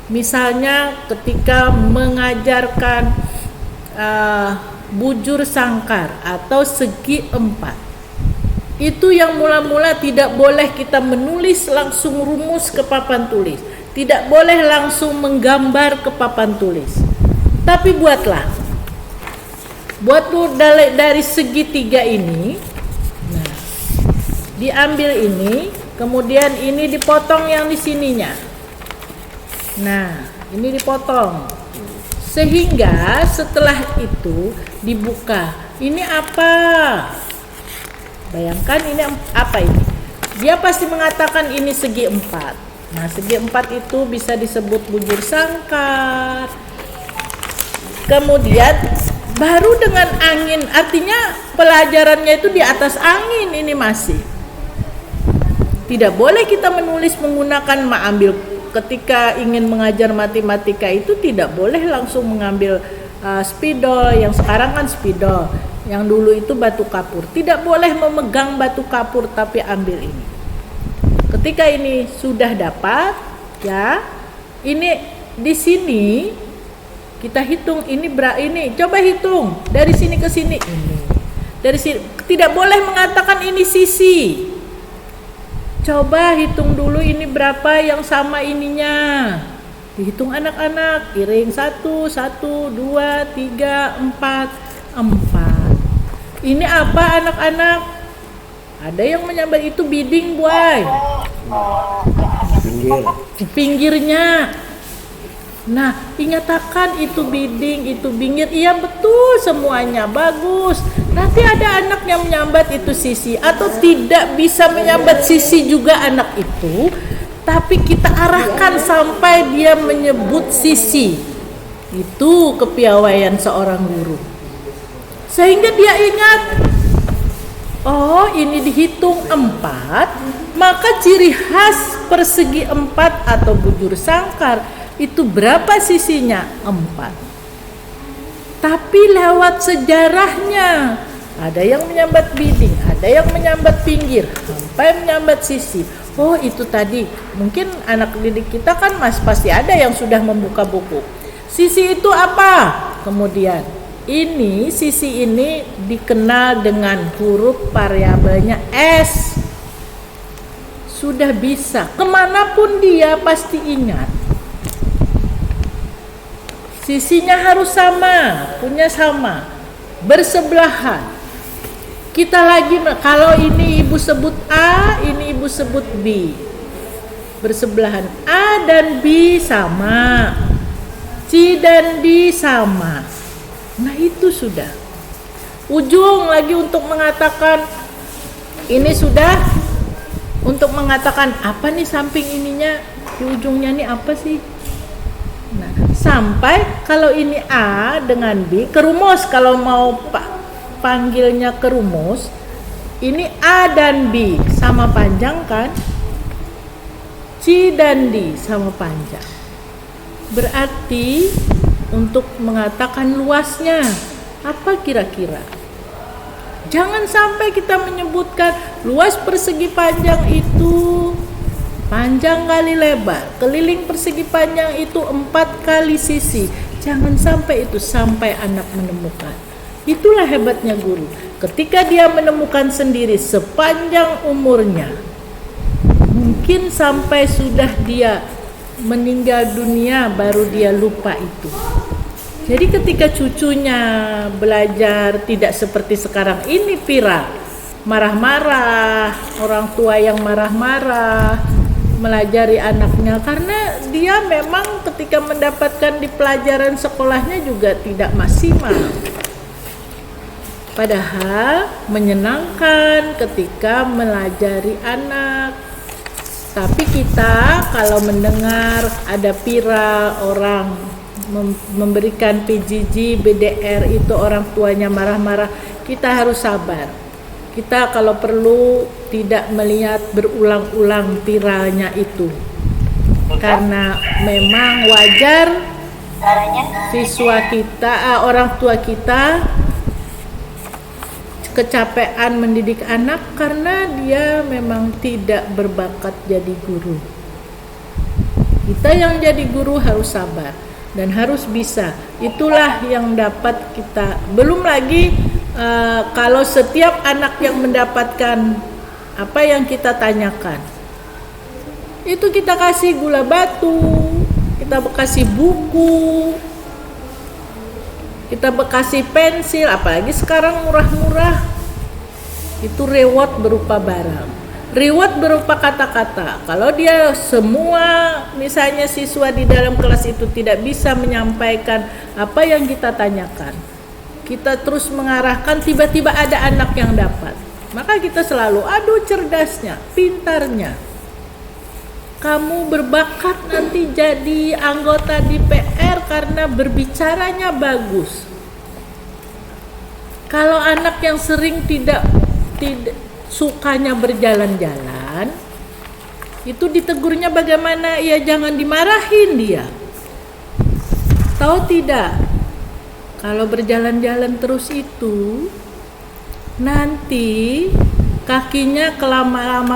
Misalnya ketika mengajarkan bujur sangkar atau segi empat, itu yang mula-mula tidak boleh kita menulis langsung rumus ke papan tulis, tidak boleh langsung menggambar ke papan tulis, tapi buat dari segitiga ini. Nah, diambil ini, kemudian ini dipotong yang di sininya. Nah, ini dipotong. Sehingga setelah itu dibuka. Ini apa? Bayangkan ini apa ini? Dia pasti mengatakan ini segi empat. Nah, segi empat itu bisa disebut bujur sangkar. Kemudian baru dengan angin, artinya pelajarannya itu di atas angin ini masih. Tidak boleh kita menulis menggunakan ambil. Ketika ingin mengajar matematika itu tidak boleh langsung mengambil spidol, yang sekarang kan spidol, yang dulu itu batu kapur. Tidak boleh memegang batu kapur, tapi ambil ini. Ketika ini sudah dapat, ya, ini di sini kita hitung ini ini. Coba hitung dari sini ke sini ini. Dari sini tidak boleh mengatakan ini sisi. Coba hitung dulu ini berapa yang sama ininya. Dihitung anak-anak, piring 1, 1, 2, 3, 4. Ini apa anak-anak? Ada yang menyambat itu bidding, boy. Di pinggirnya. Nah, dinyatakan itu bidding, itu pinggir. Iya betul semuanya, bagus. Nanti ada anak yang menyambat itu sisi, atau tidak bisa menyambat sisi juga anak itu, tapi kita arahkan sampai dia menyebut sisi. Itu kepiawaian seorang guru. Sehingga dia ingat, oh ini dihitung 4, maka ciri khas persegi 4 atau bujur sangkar itu berapa sisinya? 4. Tapi lewat sejarahnya, ada yang menyambat bidding, ada yang menyambat pinggir, sampai menyambat sisi. Oh itu tadi, mungkin anak didik kita kan pasti ada yang sudah membuka buku. Sisi itu apa? Kemudian ini sisi ini dikenal dengan huruf variabelnya S. Sudah bisa, kemanapun dia pasti ingat. Sisinya harus sama, punya sama, bersebelahan. Kita lagi, kalau ini ibu sebut A, ini ibu sebut B. bersebelahan. A dan B sama, C dan D sama. Nah itu sudah. Ujung lagi untuk mengatakan ini sudah, untuk mengatakan apa nih samping ininya, di ujungnya nih apa sih. Nah sampai kalau ini A dengan B kerumus, kalau mau panggilnya kerumus, ini A dan B sama panjang kan, C dan D sama panjang. Berarti untuk mengatakan luasnya apa kira-kira? Jangan sampai kita menyebutkan luas persegi panjang itu panjang kali lebar, keliling persegi panjang itu 4 kali sisi. Jangan sampai itu, sampai anak menemukan. Itulah hebatnya guru. Ketika dia menemukan sendiri sepanjang umurnya, mungkin sampai sudah dia meninggal dunia baru dia lupa itu. Jadi ketika cucunya belajar tidak seperti sekarang ini viral, marah-marah, orang tua yang marah-marah melajari anaknya, karena dia memang ketika mendapatkan di pelajaran sekolahnya juga tidak maksimal. Padahal menyenangkan ketika melajari anak. Tapi kita kalau mendengar ada viral orang memberikan PJJ, BDR itu orang tuanya marah-marah, kita harus sabar. Kita kalau perlu tidak melihat berulang-ulang viralnya itu, karena memang wajar siswa kita, orang tua kita kecapean mendidik anak karena dia memang tidak berbakat jadi guru. Kita yang jadi guru harus sabar dan harus bisa. Itulah yang dapat kita. Belum lagi kalau setiap anak yang mendapatkan apa yang kita tanyakan, itu kita kasih gula batu, kita kasih buku, kita kasih pensil, apalagi sekarang murah-murah. Itu reward berupa barang, reward berupa kata-kata. Kalau dia semua misalnya siswa di dalam kelas itu tidak bisa menyampaikan apa yang kita tanyakan, kita terus mengarahkan, tiba-tiba ada anak yang dapat, maka kita selalu aduh cerdasnya, pintarnya, kamu berbakat nanti jadi anggota DPR karena berbicaranya bagus. Kalau anak yang sering tidak sukanya berjalan-jalan, itu ditegurnya bagaimana? Ya jangan dimarahin dia. Tahu tidak? Kalau berjalan-jalan terus itu nanti kakinya kelamaan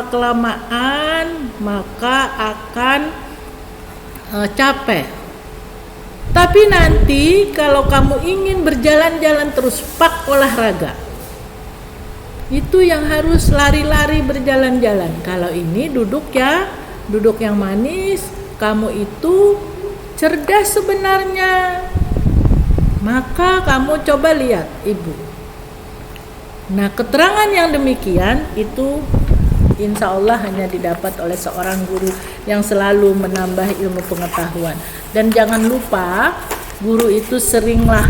maka akan capek. Tapi nanti kalau kamu ingin berjalan-jalan terus, pak olahraga. Itu yang harus lari-lari berjalan-jalan. Kalau ini duduk ya, duduk yang manis, kamu itu cerdas sebenarnya. Maka kamu coba lihat ibu. Nah, keterangan yang demikian itu insya Allah hanya didapat oleh seorang guru yang selalu menambah ilmu pengetahuan. Dan jangan lupa, guru itu seringlah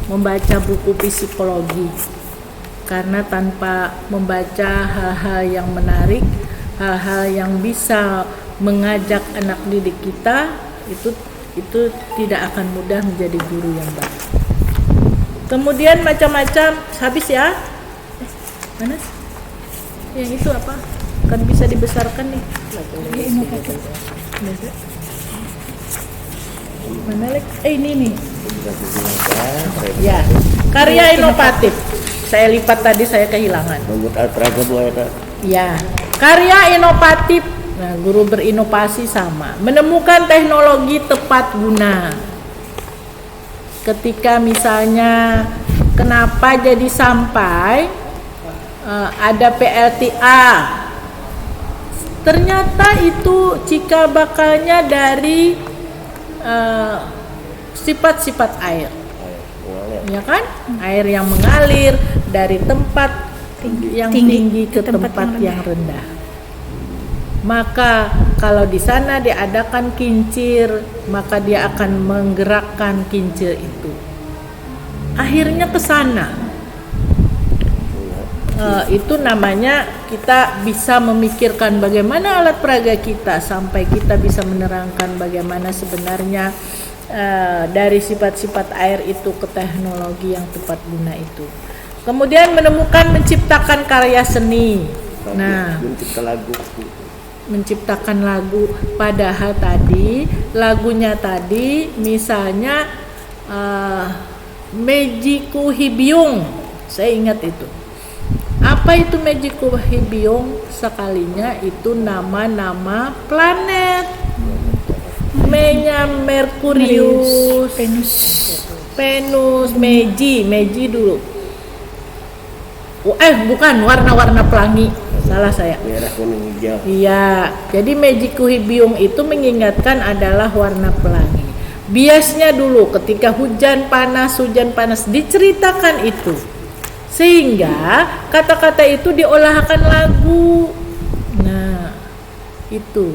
membaca buku psikologi. Karena tanpa membaca hal-hal yang menarik, hal-hal yang bisa mengajak anak didik kita, itu tidak akan mudah menjadi guru yang baik. Kemudian macam-macam, habis ya. Mana? Yang itu apa? Kan bisa dibesarkan nih. Mana lagi? Ini nih. Ya, karya inovatif. Saya lipat tadi, saya kehilangan. Ya, karya inovatif. Nah, guru berinovasi sama. Menemukan teknologi tepat guna. Ketika misalnya kenapa jadi sampai ada PLTA, ternyata itu cikal bakalnya dari sifat-sifat air, ya kan? Air yang mengalir dari tempat yang tinggi ke tempat yang rendah. Maka kalau di sana diadakan kincir, maka dia akan menggerakkan kincir itu. Akhirnya ke sana. Itu namanya kita bisa memikirkan bagaimana alat peraga kita sampai kita bisa menerangkan bagaimana sebenarnya dari sifat-sifat air itu ke teknologi yang tepat guna itu. Kemudian menciptakan karya seni. Nah, menciptakan lagu, padahal tadi lagunya tadi misalnya Mejiku Hibyung, saya ingat itu. Apa itu Mejiku Hibyung? Sekalinya itu nama-nama planet. Merkurius, Venus, Meji dulu. Bukan, warna-warna pelangi. Salah saya. Merah, kuning, hijau. Iya, jadi Mejiku Hibyung itu mengingatkan adalah warna pelangi. Biasnya dulu ketika hujan panas diceritakan itu. Sehingga kata-kata itu diolahkan lagu. Nah, itu.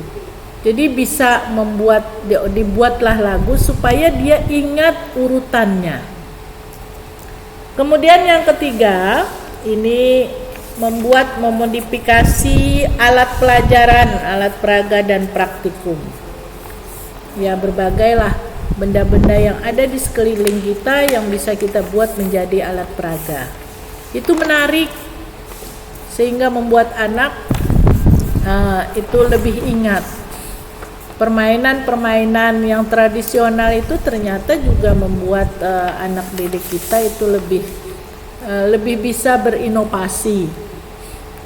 Jadi bisa dibuatlah lagu supaya dia ingat urutannya. Kemudian yang ketiga, ini memodifikasi alat pelajaran, alat peraga dan praktikum. Ya, berbagailah benda-benda yang ada di sekeliling kita yang bisa kita buat menjadi alat peraga. Itu menarik sehingga membuat anak itu lebih ingat. Permainan-permainan yang tradisional itu ternyata juga membuat anak didik kita itu lebih bisa berinovasi.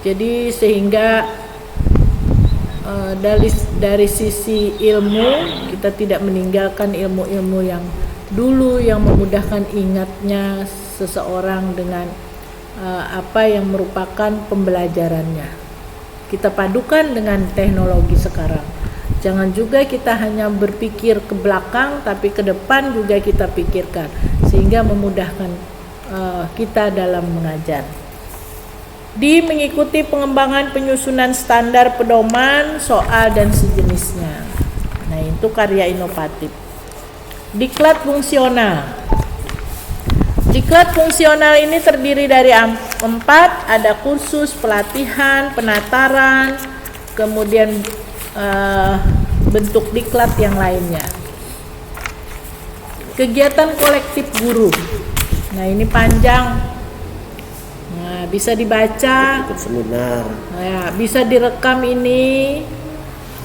Jadi sehingga dari sisi ilmu kita tidak meninggalkan ilmu-ilmu yang dulu yang memudahkan ingatnya seseorang dengan apa yang merupakan pembelajarannya. Kita padukan dengan teknologi sekarang. Jangan juga kita hanya berpikir ke belakang, tapi ke depan juga kita pikirkan sehingga memudahkan kita dalam mengajar. Mengikuti pengembangan penyusunan standar pedoman, soal dan sejenisnya. Nah, itu karya inovatif. Diklat fungsional. Diklat fungsional ini terdiri dari 4, ada kursus, pelatihan, penataran, kemudian bentuk diklat yang lainnya. Kegiatan kolektif guru. Nah, ini panjang. Nah, bisa dibaca. Seminar. Nah, bisa direkam ini.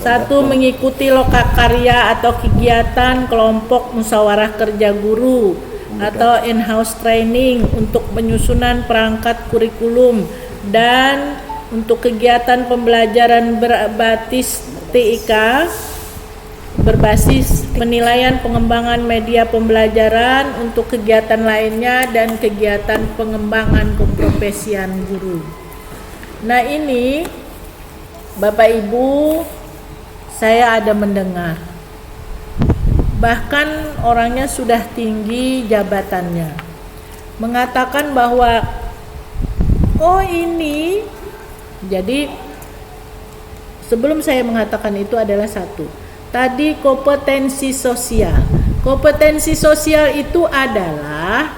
1, mengikuti lokakarya atau kegiatan kelompok musyawarah kerja guru atau in-house training untuk penyusunan perangkat kurikulum dan untuk kegiatan pembelajaran berbasis TIK berbasis penilaian pengembangan media pembelajaran untuk kegiatan lainnya dan kegiatan pengembangan keprofesian guru. Nah, ini Bapak Ibu, saya ada mendengar bahkan orangnya sudah tinggi jabatannya mengatakan bahwa ini jadi sebelum saya mengatakan itu adalah satu. Tadi kompetensi sosial. Kompetensi sosial itu adalah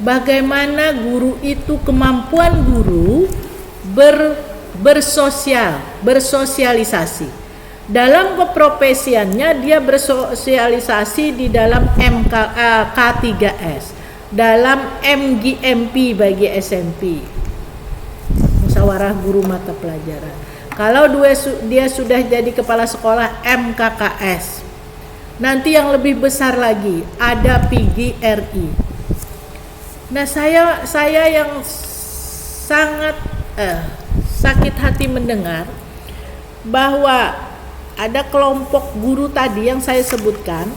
bagaimana guru itu, kemampuan guru bersosialisasi. Dalam keprofesiannya dia bersosialisasi di dalam K3S, dalam MGMP bagi SMP, musyawarah guru mata pelajaran. Kalau dia sudah jadi kepala sekolah, MKKS. Nanti yang lebih besar lagi ada PGRI. Nah, saya yang sangat sakit hati mendengar bahwa ada kelompok guru tadi yang saya sebutkan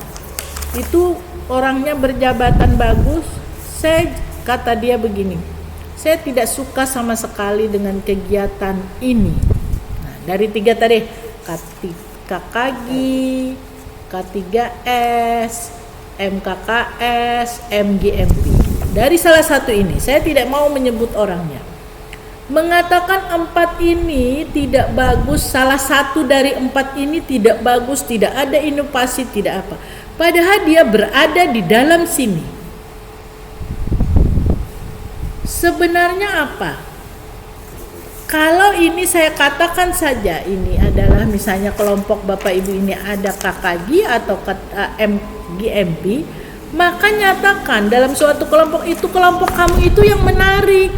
itu orangnya berjabatan bagus. Kata dia begini, saya tidak suka sama sekali dengan kegiatan ini. Nah, dari 3 tadi, KKG, K3S, MKKS, MGMP. Dari salah satu ini, saya tidak mau menyebut orangnya. mengatakan 4 ini tidak bagus, salah satu dari 4 ini tidak bagus, tidak ada inovasi, tidak apa. Padahal dia berada di dalam sini. Sebenarnya apa? Kalau ini saya katakan saja ini adalah misalnya kelompok Bapak Ibu ini ada KKG atau MGMP, maka nyatakan dalam suatu kelompok itu kelompok kamu itu yang menarik.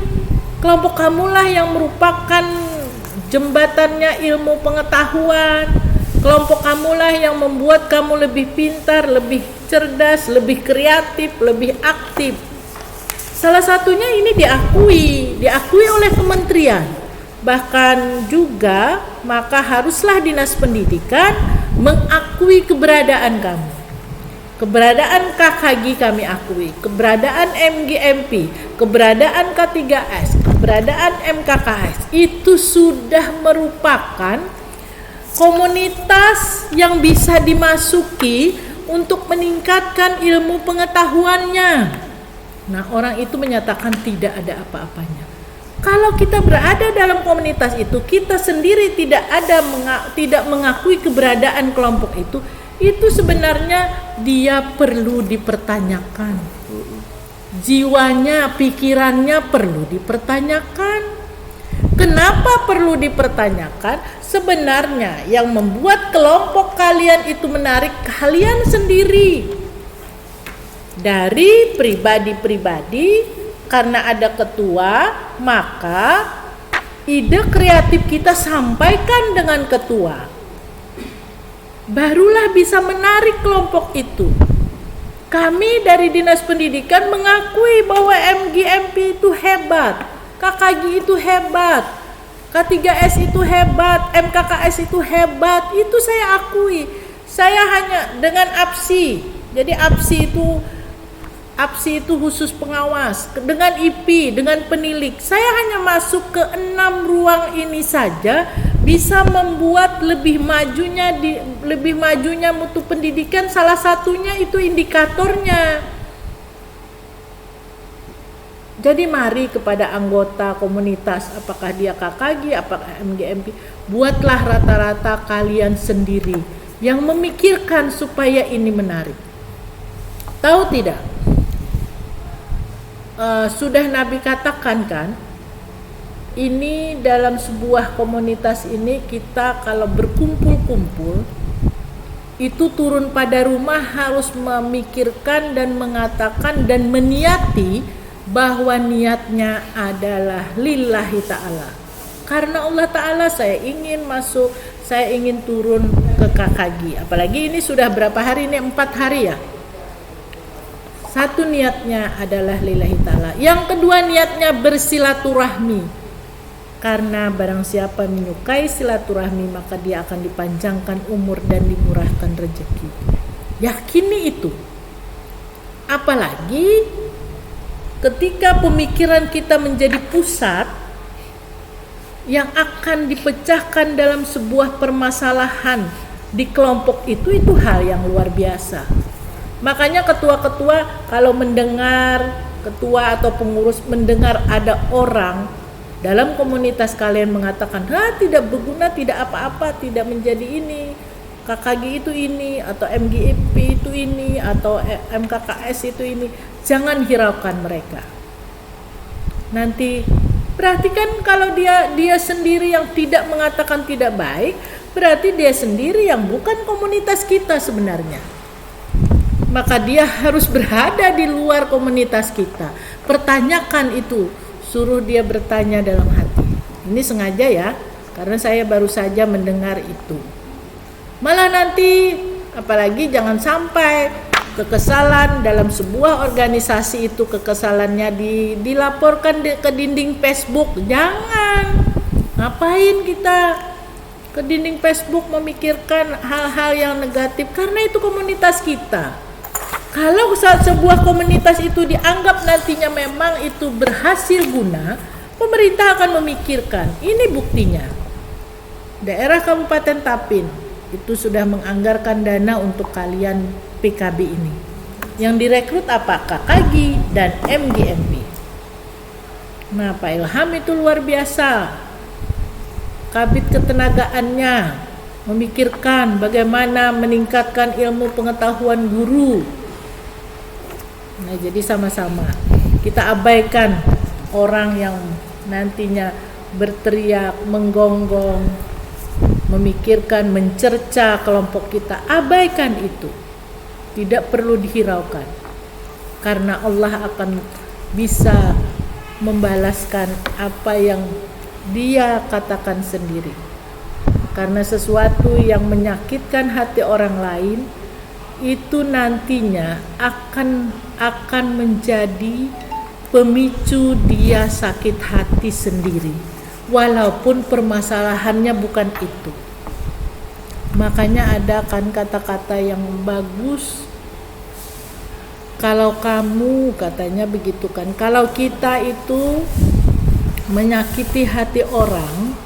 Kelompok kamulah yang merupakan jembatannya ilmu pengetahuan. Kelompok kamulah yang membuat kamu lebih pintar, lebih cerdas, lebih kreatif, lebih aktif. Salah satunya ini diakui oleh kementerian. Bahkan juga maka haruslah Dinas Pendidikan mengakui keberadaan kamu. Keberadaan KKG kami akui, keberadaan MGMP, keberadaan K3S, keberadaan MKKS. Itu sudah merupakan komunitas yang bisa dimasuki untuk meningkatkan ilmu pengetahuannya. Nah, orang itu menyatakan tidak ada apa-apanya. Kalau kita berada dalam komunitas itu, kita sendiri tidak mengakui keberadaan kelompok itu sebenarnya dia perlu dipertanyakan. Jiwanya, pikirannya perlu dipertanyakan. Kenapa perlu dipertanyakan? Sebenarnya yang membuat kelompok kalian itu menarik kalian sendiri. Dari pribadi-pribadi, karena ada ketua, maka ide kreatif kita sampaikan dengan ketua. Barulah bisa menarik kelompok itu. Kami dari Dinas Pendidikan mengakui bahwa MGMP itu hebat, KKG itu hebat, K3S itu hebat, MKKS itu hebat. Itu saya akui. Saya hanya dengan APSI. Jadi APSI itu khusus pengawas, dengan IP, dengan penilik. Saya hanya masuk ke 6 ruang ini saja bisa membuat lebih majunya mutu pendidikan. Salah satunya itu indikatornya. Jadi mari kepada anggota komunitas, apakah dia KKG, apakah MGMP, buatlah rata-rata kalian sendiri yang memikirkan supaya ini menarik. Tahu tidak? Sudah Nabi katakan kan, ini dalam sebuah komunitas ini kita kalau berkumpul-kumpul itu turun pada rumah harus memikirkan dan mengatakan dan meniati bahwa niatnya adalah lillahi ta'ala. Karena Allah Ta'ala saya ingin masuk, saya ingin turun ke KKG. Apalagi ini sudah berapa hari ini? 4 hari ya. Satu niatnya adalah lillahi ta'ala. Yang kedua niatnya bersilaturahmi. Karena barang siapa menyukai silaturahmi maka dia akan dipanjangkan umur dan dimurahkan rezeki. Yakini itu. Apalagi ketika pemikiran kita menjadi pusat yang akan dipecahkan dalam sebuah permasalahan di kelompok itu hal yang luar biasa. Makanya ketua-ketua kalau mendengar, ketua atau pengurus mendengar ada orang dalam komunitas kalian mengatakan, tidak berguna, tidak apa-apa, tidak menjadi ini, KKG itu ini, atau MGIP itu ini, atau MKKS itu ini, jangan hiraukan mereka. Nanti perhatikan kalau dia sendiri yang tidak mengatakan tidak baik, berarti dia sendiri yang bukan komunitas kita sebenarnya. Maka dia harus berada di luar komunitas kita. Pertanyakan itu, suruh dia bertanya dalam hati. Ini sengaja ya, karena saya baru saja mendengar itu. Malah nanti, apalagi jangan sampai kekesalan dalam sebuah organisasi itu kekesalannya dilaporkan ke dinding Facebook. Jangan. Ngapain kita ke dinding Facebook memikirkan hal-hal yang negatif? Karena itu komunitas kita. Kalau sebuah komunitas itu dianggap nantinya memang itu berhasil guna, pemerintah akan memikirkan. Ini buktinya. Daerah Kabupaten Tapin itu sudah menganggarkan dana untuk kalian PKB ini. Yang direkrut apa? KKG dan MGMP. Nah, Pak Ilham itu luar biasa. Kabit ketenagaannya memikirkan bagaimana meningkatkan ilmu pengetahuan guru. Nah, jadi sama-sama kita abaikan orang yang nantinya berteriak, menggonggong, memikirkan, mencerca kelompok kita. Abaikan itu. Tidak perlu dihiraukan. Karena Allah akan bisa membalaskan apa yang dia katakan sendiri. Karena sesuatu yang menyakitkan hati orang lain itu nantinya akan menjadi pemicu dia sakit hati sendiri, walaupun permasalahannya bukan itu. Makanya ada kan kata-kata yang bagus. Kalau kamu, katanya begitu kan, kalau kita itu menyakiti hati orang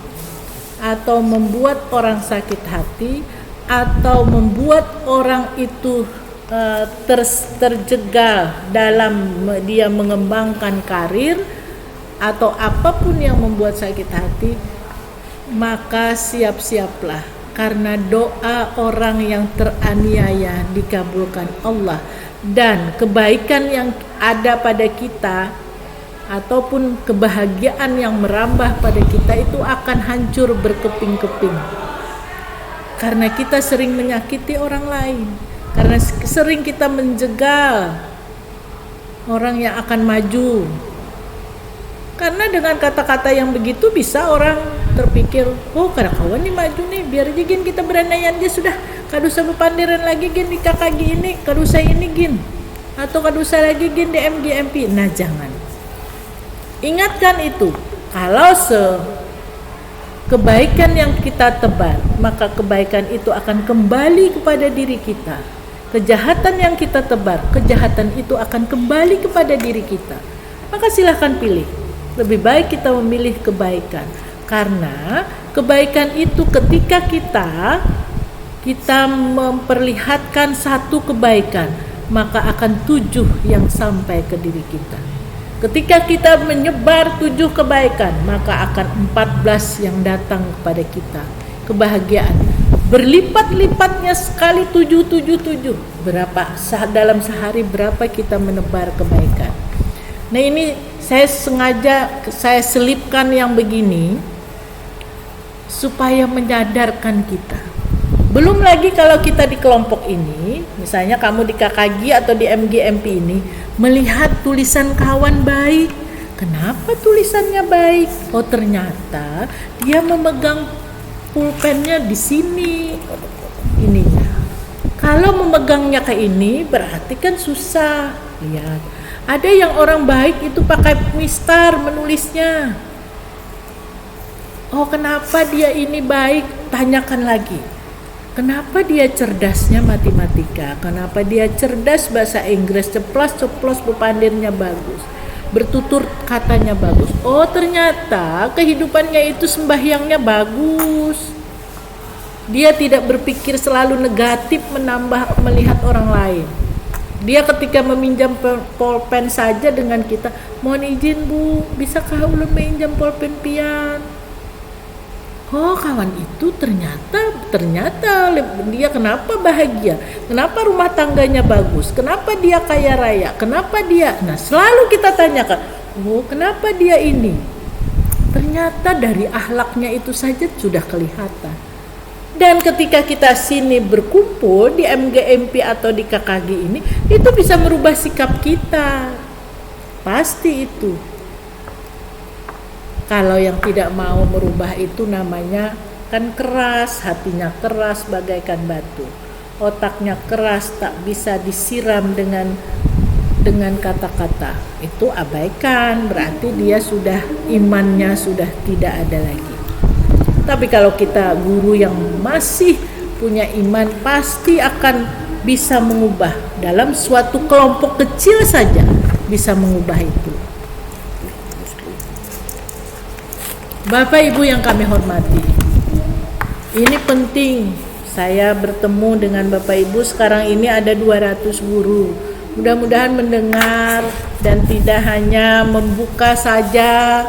atau membuat orang sakit hati atau membuat orang itu terjegal dalam dia mengembangkan karir atau apapun yang membuat sakit hati, maka siap-siaplah, karena doa orang yang teraniaya dikabulkan Allah, dan kebaikan yang ada pada kita ataupun kebahagiaan yang merambah pada kita itu akan hancur berkeping-keping. Karena kita sering menyakiti orang lain, karena sering kita menjegal orang yang akan maju. Karena dengan kata-kata yang begitu bisa orang terpikir, oh kada kawan nih maju nih, biar aja gin kita beranaian dia sudah, kada usah berpandiran lagi gin di KKG ini, kada usah ini gin, atau kada usah lagi gin di MGMP. Nah, jangan. Ingatkan itu, kalau kebaikan yang kita tebar, maka kebaikan itu akan kembali kepada diri kita. Kejahatan yang kita tebar, kejahatan itu akan kembali kepada diri kita. Maka silahkan pilih. Lebih baik kita memilih kebaikan, karena kebaikan itu ketika kita memperlihatkan satu kebaikan, maka akan 7 yang sampai ke diri kita. Ketika kita menyebar 7 kebaikan, maka akan 14 yang datang kepada kita. Kebahagiaan berlipat-lipatnya sekali 7. Berapa dalam sehari, berapa kita menebar kebaikan. Nah, ini saya selipkan yang begini supaya menyadarkan kita. Belum lagi kalau kita di kelompok ini, misalnya kamu di KKG atau di MGMP ini, melihat tulisan kawan baik. Kenapa tulisannya baik? Oh, ternyata dia memegang pulpennya di sini ininya. Kalau memegangnya ke ini berarti kan susah. Lihat, ada yang orang baik itu pakai mistar menulisnya. Oh, kenapa dia ini baik? Tanyakan lagi. Kenapa dia cerdasnya matematika? Kenapa dia cerdas bahasa Inggris, ceplos berpandirnya bagus, bertutur katanya bagus? Oh, ternyata kehidupannya itu sembahyangnya bagus. Dia tidak berpikir selalu negatif melihat orang lain. Dia ketika meminjam pulpen saja dengan kita, mohon izin Bu, bisakah ulun meminjam pulpen pian? Oh, kawan itu ternyata dia kenapa bahagia? Kenapa rumah tangganya bagus? Kenapa dia kaya raya? Kenapa dia? Nah, selalu kita tanyakan, oh, kenapa dia ini? Ternyata dari akhlaknya itu saja sudah kelihatan. Dan ketika kita sini berkumpul di MGMP atau di KKG ini, itu bisa merubah sikap kita. Pasti itu. Kalau yang tidak mau merubah itu namanya kan keras, hatinya keras bagaikan batu. Otaknya keras, tak bisa disiram dengan kata-kata. Itu abaikan, berarti dia sudah imannya sudah tidak ada lagi. Tapi kalau kita guru yang masih punya iman, pasti akan bisa mengubah. Dalam suatu kelompok kecil saja bisa mengubah itu. Bapak Ibu yang kami hormati, ini penting. Saya bertemu dengan Bapak Ibu, sekarang ini ada 200 guru. Mudah-mudahan mendengar dan tidak hanya membuka saja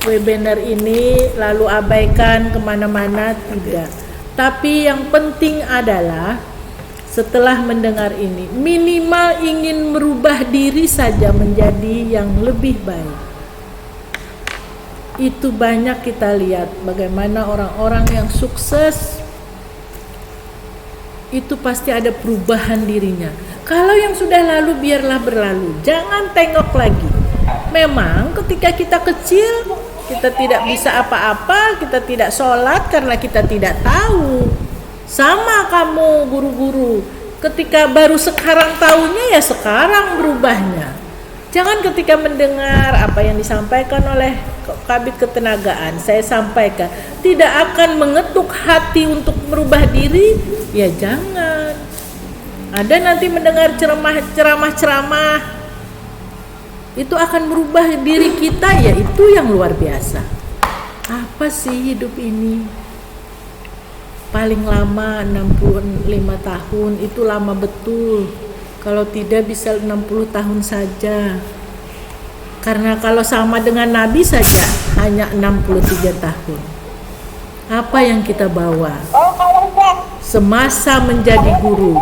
webinar ini lalu abaikan kemana-mana, tidak. Tapi yang penting adalah setelah mendengar ini minimal ingin merubah diri saja menjadi yang lebih baik. Itu banyak kita lihat bagaimana orang-orang yang sukses itu pasti ada perubahan dirinya. Kalau yang sudah lalu biarlah berlalu, jangan tengok lagi. Memang ketika kita kecil kita tidak bisa apa-apa, kita tidak sholat karena kita tidak tahu. Sama kamu guru-guru, ketika baru sekarang tahunya ya sekarang berubahnya. Jangan ketika mendengar apa yang disampaikan oleh Kabid Ketenagaan, saya sampaikan tidak akan mengetuk hati untuk merubah diri, ya jangan. Ada nanti mendengar ceramah-ceramah itu akan merubah diri kita, ya itu yang luar biasa. Apa sih hidup ini? Paling lama 65 tahun, itu lama betul. Kalau tidak bisa 60 tahun saja. Karena kalau sama dengan Nabi saja hanya 63 tahun. Apa yang kita bawa? Semasa menjadi guru,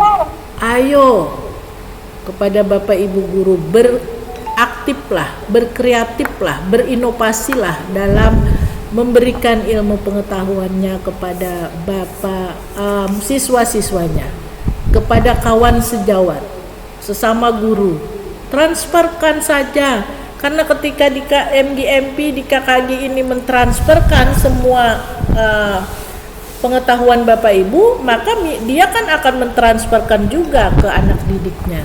ayo kepada Bapak Ibu guru beraktiflah, berkreatiflah, berinovasilah dalam memberikan ilmu pengetahuannya kepada Bapak siswa-siswanya, kepada kawan sejawat, sesama guru. Transferkan saja. Karena ketika di MGMP, di KKG ini mentransferkan semua pengetahuan Bapak Ibu, maka dia kan akan mentransferkan juga ke anak didiknya.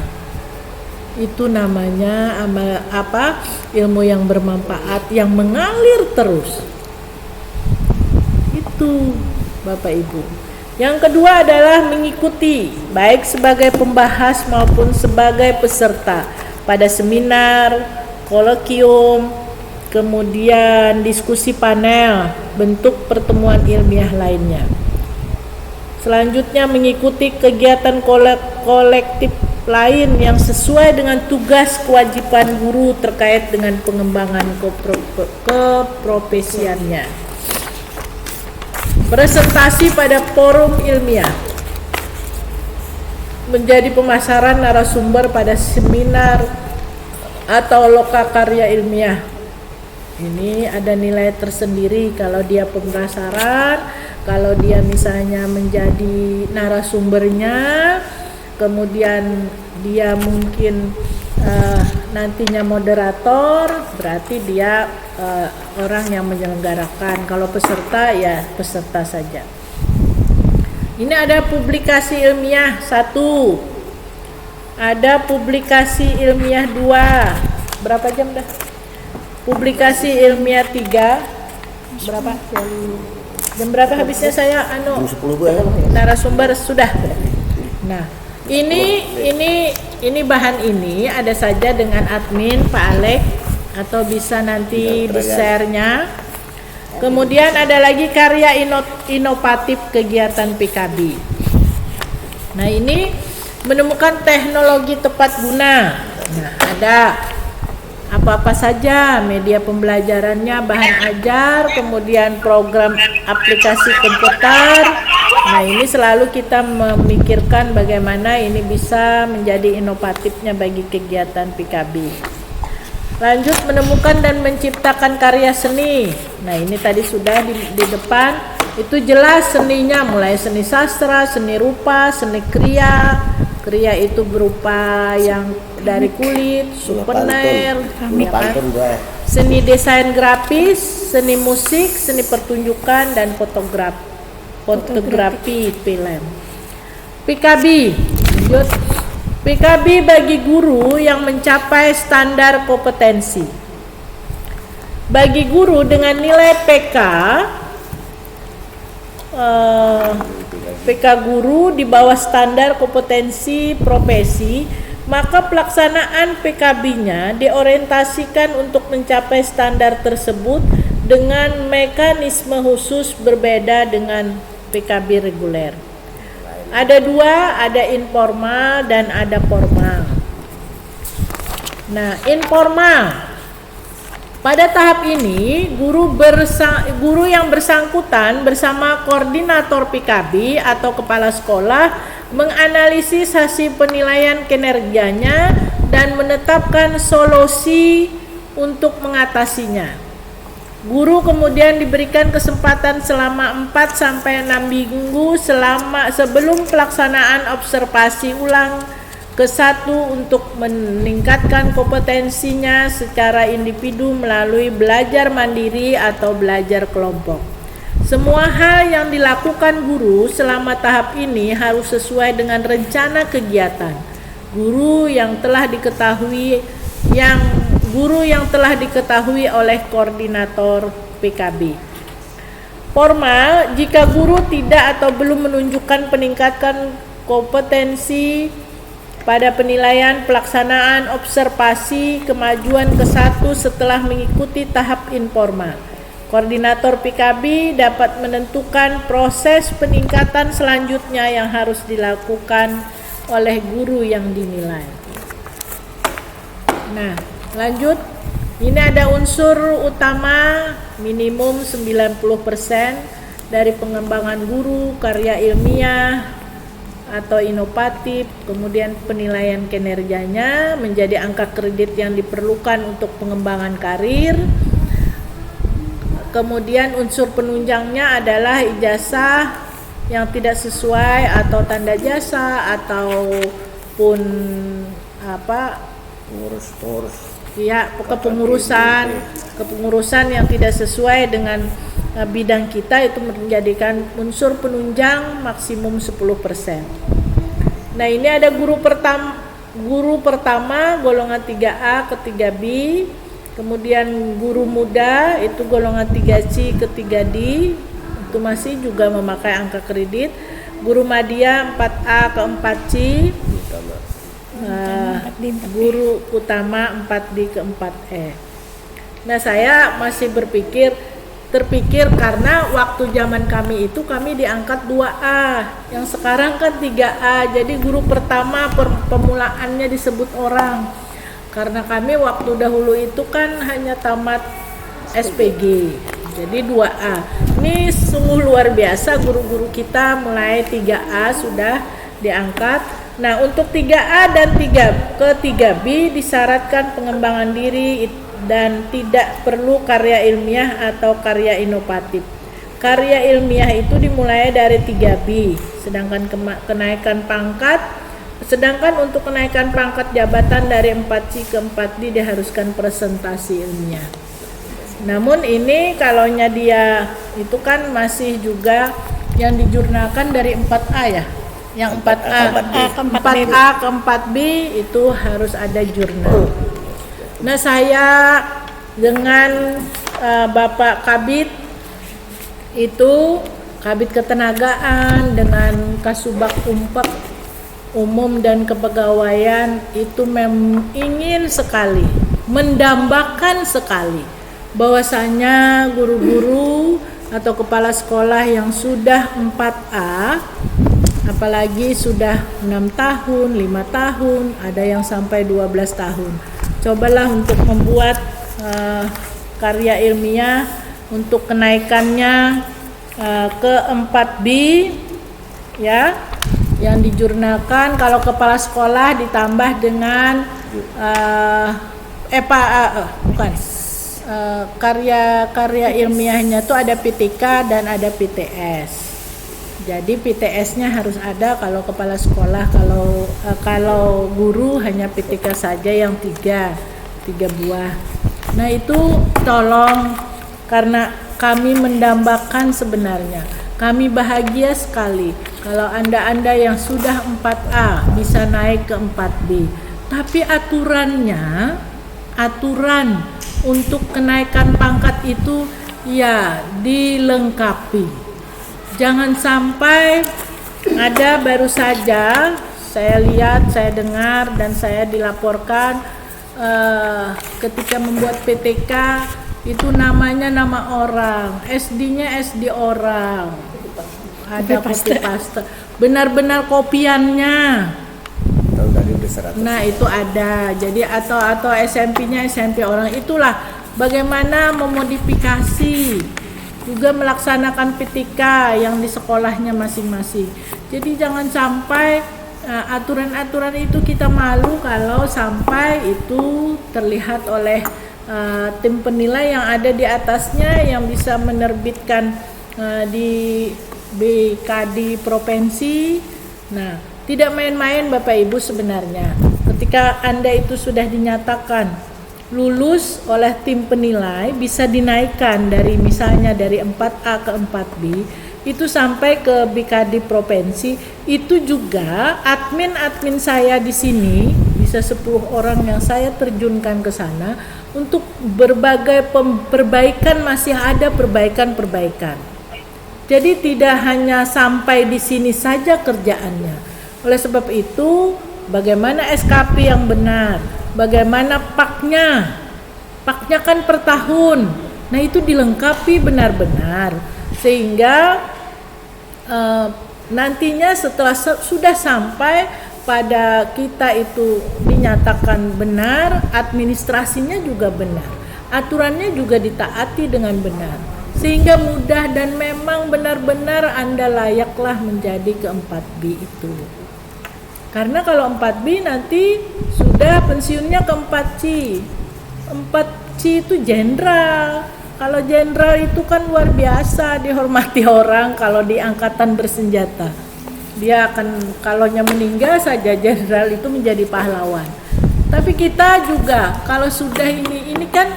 Itu namanya ilmu yang bermanfaat, yang mengalir terus. Itu Bapak Ibu. Yang kedua adalah mengikuti, baik sebagai pembahas maupun sebagai peserta pada seminar, kolokium, kemudian diskusi panel, bentuk pertemuan ilmiah lainnya. Selanjutnya mengikuti kegiatan kolektif lain yang sesuai dengan tugas kewajiban guru terkait dengan pengembangan keprofesiannya. Presentasi pada forum ilmiah, menjadi pemasaran narasumber pada seminar atau lokakarya ilmiah. Ini ada nilai tersendiri kalau dia pemasaran, kalau dia misalnya menjadi narasumbernya, kemudian dia mungkin nantinya moderator, berarti dia orang yang menyelenggarakan. Kalau peserta ya peserta saja. Ini ada publikasi ilmiah 1, ada publikasi ilmiah 2. Berapa jam dah? Publikasi ilmiah 3. Berapa? Jam berapa habisnya saya Jam 10 narasumber sudah. Nah, ini bahan ini ada saja dengan admin Pak Alek, atau bisa nanti di-share-nya. Kemudian ada lagi karya inovatif kegiatan PKB. Nah, ini menemukan teknologi tepat guna. Nah, ada apa-apa saja media pembelajarannya, bahan ajar, kemudian program aplikasi komputer. Nah, ini selalu kita memikirkan bagaimana ini bisa menjadi inovatifnya bagi kegiatan PKB. Lanjut, menemukan dan menciptakan karya seni. Nah, ini tadi sudah di depan, itu jelas seninya, mulai seni sastra, seni rupa, seni kriya. Kriya itu berupa yang dari kulit, souvenir, seni desain grafis, seni musik, seni pertunjukan, dan fotografi film. PKB, lanjut. PKB bagi guru yang mencapai standar kompetensi. Bagi guru dengan nilai PK guru di bawah standar kompetensi profesi, maka pelaksanaan PKB-nya diorientasikan untuk mencapai standar tersebut dengan mekanisme khusus berbeda dengan PKB reguler. Ada dua, ada informal dan ada formal. Nah, informal. Pada tahap ini, guru yang bersangkutan bersama koordinator PKB atau kepala sekolah menganalisis hasil penilaian kinerjanya dan menetapkan solusi untuk mengatasinya. Guru kemudian diberikan kesempatan selama 4 sampai 6 minggu sebelum pelaksanaan observasi ulang ke-1 untuk meningkatkan kompetensinya secara individu melalui belajar mandiri atau belajar kelompok. Semua hal yang dilakukan guru selama tahap ini harus sesuai dengan rencana kegiatan guru yang telah diketahui oleh koordinator PKB. Formal, jika guru tidak atau belum menunjukkan peningkatan kompetensi pada penilaian pelaksanaan observasi kemajuan ke-1 setelah mengikuti tahap informal, koordinator PKB dapat menentukan proses peningkatan selanjutnya yang harus dilakukan oleh guru yang dinilai. Nah, lanjut. Ini ada unsur utama minimum 90% dari pengembangan guru, karya ilmiah atau inovatif, kemudian penilaian kinerjanya menjadi angka kredit yang diperlukan untuk pengembangan karir. Kemudian unsur penunjangnya adalah ijazah yang tidak sesuai atau tanda jasa ataupun kepengurusan yang tidak sesuai dengan bidang kita, itu menjadikan unsur penunjang maksimum 10%. Nah, ini ada guru pertama golongan 3A ke 3B, kemudian guru muda itu golongan 3C ke 3D, itu masih juga memakai angka kredit. Guru madya 4A ke 4C, guru utama 4D ke 4E. Nah, saya masih terpikir karena waktu zaman kami itu kami diangkat 2A, yang sekarang kan 3A, jadi guru pertama pemulaannya disebut orang, karena kami waktu dahulu itu kan hanya tamat SPG, jadi 2A. Ini sungguh luar biasa, guru-guru kita mulai 3A sudah diangkat. Nah, untuk 3A dan 3B disyaratkan pengembangan diri dan tidak perlu karya ilmiah atau karya inovatif. Karya ilmiah itu dimulai dari 3B, sedangkan untuk kenaikan pangkat jabatan dari 4C ke 4D diharuskan presentasi ilmiah. Namun ini kalaunya dia itu kan masih juga yang dijurnalkan dari 4A ya. Yang 4A ke 4B itu harus ada jurnal. Nah, saya dengan Bapak Kabid itu, Kabid Ketenagaan dengan Kasubag Umum dan Kepegawaian itu ingin sekali, mendambakan sekali bahwasanya guru-guru atau kepala sekolah yang sudah 4A, apalagi sudah 6 tahun, 5 tahun, ada yang sampai 12 tahun. Cobalah untuk membuat karya ilmiah untuk kenaikannya ke 4B ya, yang dijurnalkan. Kalau kepala sekolah ditambah dengan karya ilmiahnya itu ada PTK dan ada PTS. Jadi PTS-nya harus ada kalau kepala sekolah, kalau guru hanya PTK saja yang 3 buah. Nah, itu tolong, karena kami mendambakan sebenarnya. Kami bahagia sekali kalau Anda yang sudah 4A bisa naik ke 4B. Tapi aturan untuk kenaikan pangkat itu ya dilengkapi. Jangan sampai ada baru saja saya lihat, saya dengar, dan saya dilaporkan ketika membuat PTK itu namanya nama orang, SD-nya SD orang, ada kopi paste. Benar-benar kopiannya. Tahun tadi udah 100. Nah itu ada. Jadi atau SMP-nya SMP orang, itulah bagaimana memodifikasi, juga melaksanakan PTK yang di sekolahnya masing-masing. Jadi jangan sampai aturan-aturan itu kita malu kalau sampai itu terlihat oleh tim penilai yang ada di atasnya yang bisa menerbitkan di BKD provinsi. Nah, tidak main-main Bapak Ibu sebenarnya. Ketika Anda itu sudah dinyatakan lulus oleh tim penilai, bisa dinaikkan dari misalnya dari 4A ke 4B itu sampai ke BKD provinsi. Itu juga admin saya di sini bisa 10 orang yang saya terjunkan ke sana untuk berbagai perbaikan, masih ada perbaikan. Jadi tidak hanya sampai di sini saja kerjaannya. Oleh sebab itu, bagaimana SKP yang benar, bagaimana paknya kan per tahun. Nah itu dilengkapi benar-benar sehingga nantinya setelah sudah sampai pada kita itu dinyatakan benar, administrasinya juga benar, aturannya juga ditaati dengan benar, sehingga mudah dan memang benar-benar Anda layaklah menjadi ke 4B itu. Karena kalau 4B nanti sudah pensiunnya ke 4C. 4C itu jenderal. Kalau jenderal itu kan luar biasa dihormati orang kalau di angkatan bersenjata. Dia akan, kalaunya meninggal saja jenderal itu menjadi pahlawan. Tapi kita juga kalau sudah ini kan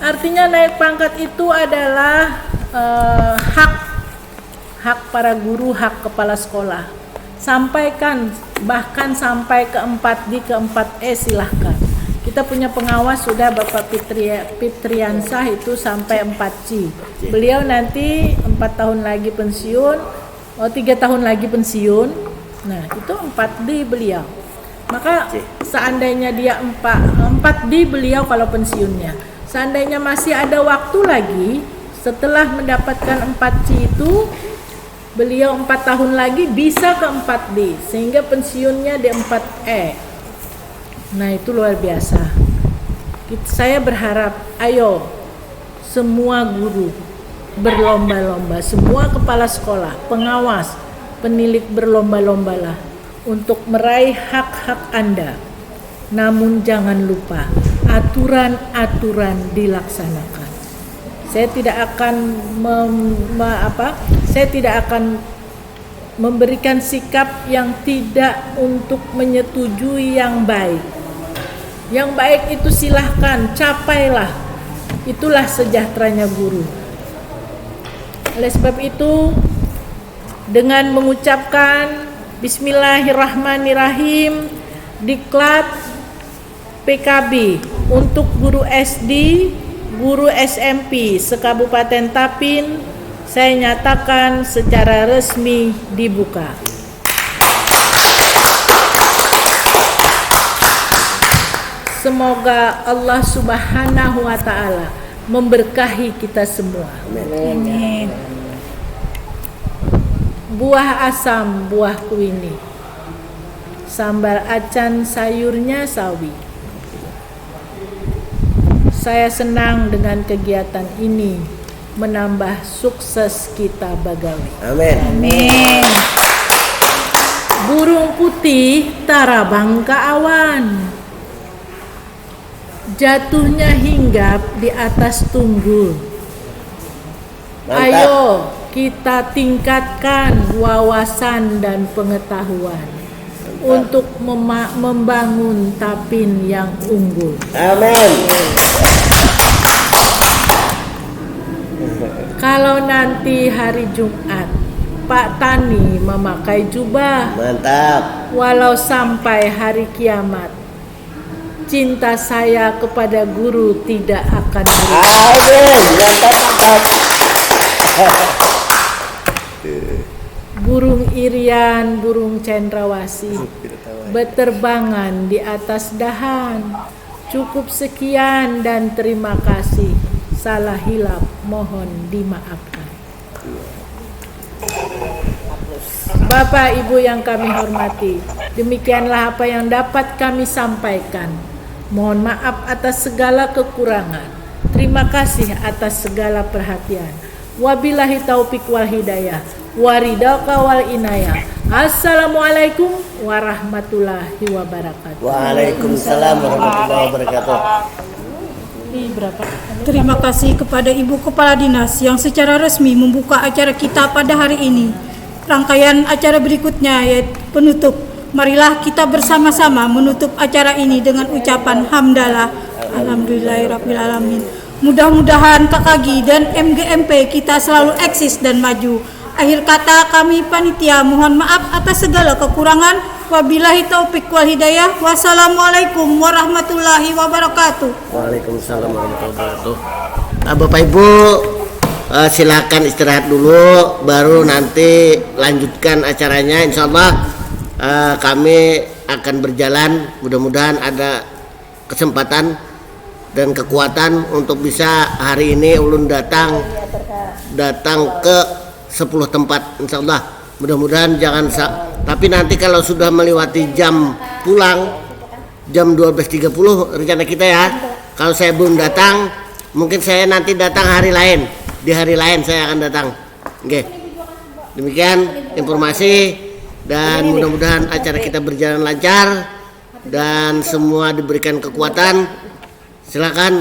artinya naik pangkat itu adalah hak para guru, hak kepala sekolah. Sampaikan bahkan sampai ke 4D, ke 4E silahkan. Kita punya pengawas sudah Bapak Fitriansah itu sampai 4C. Beliau nanti 4 tahun lagi pensiun, 3 tahun lagi pensiun. Nah itu 4D beliau. Maka seandainya dia 4D beliau kalau pensiunnya, seandainya masih ada waktu lagi setelah mendapatkan 4C itu, beliau 4 tahun lagi bisa ke 4D sehingga pensiunnya di 4E. Nah itu luar biasa. Saya berharap ayo semua guru berlomba-lomba, semua kepala sekolah, pengawas, penilik berlomba-lombalah untuk meraih hak-hak Anda. Namun jangan lupa aturan-aturan dilaksanakan. Saya tidak akan memberikan sikap yang tidak untuk menyetujui yang baik. Yang baik itu silahkan, capailah. Itulah sejahteranya guru. Oleh sebab itu, dengan mengucapkan Bismillahirrahmanirrahim, diklat PKB untuk guru SD, guru SMP se-Kabupaten Tapin, saya nyatakan secara resmi dibuka. Semoga Allah Subhanahu wa Ta'ala memberkahi kita semua. Amin. Buah asam, buah kuini. Sambal acan, sayurnya sawi. Saya senang dengan kegiatan ini, menambah sukses kita bagawi. Amin. Amin. Burung putih tarabang ke awan, jatuhnya hinggap di atas tunggul. Mantap. Ayo kita tingkatkan wawasan dan pengetahuan untuk membangun Tapin yang unggul. Amin. Kalau nanti hari Jumat Pak Tani memakai jubah, Mantap. walau sampai hari kiamat, cinta saya kepada guru tidak akan berubah. Amin. Mantap. Burung irian, burung cendrawasih berterbangan di atas dahan. Cukup sekian dan terima kasih. Salah hilap mohon dimaafkan. Bapak Ibu yang kami hormati, demikianlah apa yang dapat kami sampaikan. Mohon maaf atas segala kekurangan. Terima kasih atas segala perhatian. Wabillahi taufik wal hidayah. Waridaka wal inayah. Assalamualaikum warahmatullahi wabarakatuh. Waalaikumsalam warahmatullahi wabarakatuh. Terima kasih kepada Ibu Kepala Dinas yang secara resmi membuka acara kita pada hari ini. Rangkaian acara berikutnya yaitu penutup. Marilah kita bersama-sama menutup acara ini dengan ucapan hamdalah. Alhamdulillahirabbil alamin. Mudah-mudahan KKG dan MGMP kita selalu eksis dan maju. Akhir kata kami panitia mohon maaf atas segala kekurangan. Wabillahi taufik wal hidayah. Wassalamualaikum warahmatullahi wabarakatuh. Waalaikumsalam warahmatullahi wabarakatuh. Bapak Ibu, silakan istirahat dulu, baru nanti lanjutkan acaranya. Insya Allah kami akan berjalan. Mudah-mudahan ada kesempatan dan kekuatan untuk bisa hari ini ulun datang ke 10 tempat. Insya Allah mudah-mudahan jangan tapi nanti kalau sudah melewati jam pulang jam 12.30 rencana kita ya, kalau saya belum datang mungkin saya nanti datang hari lain, di hari lain saya akan datang. Oke, demikian informasi dan mudah-mudahan acara kita berjalan lancar dan semua diberikan kekuatan. Silakan.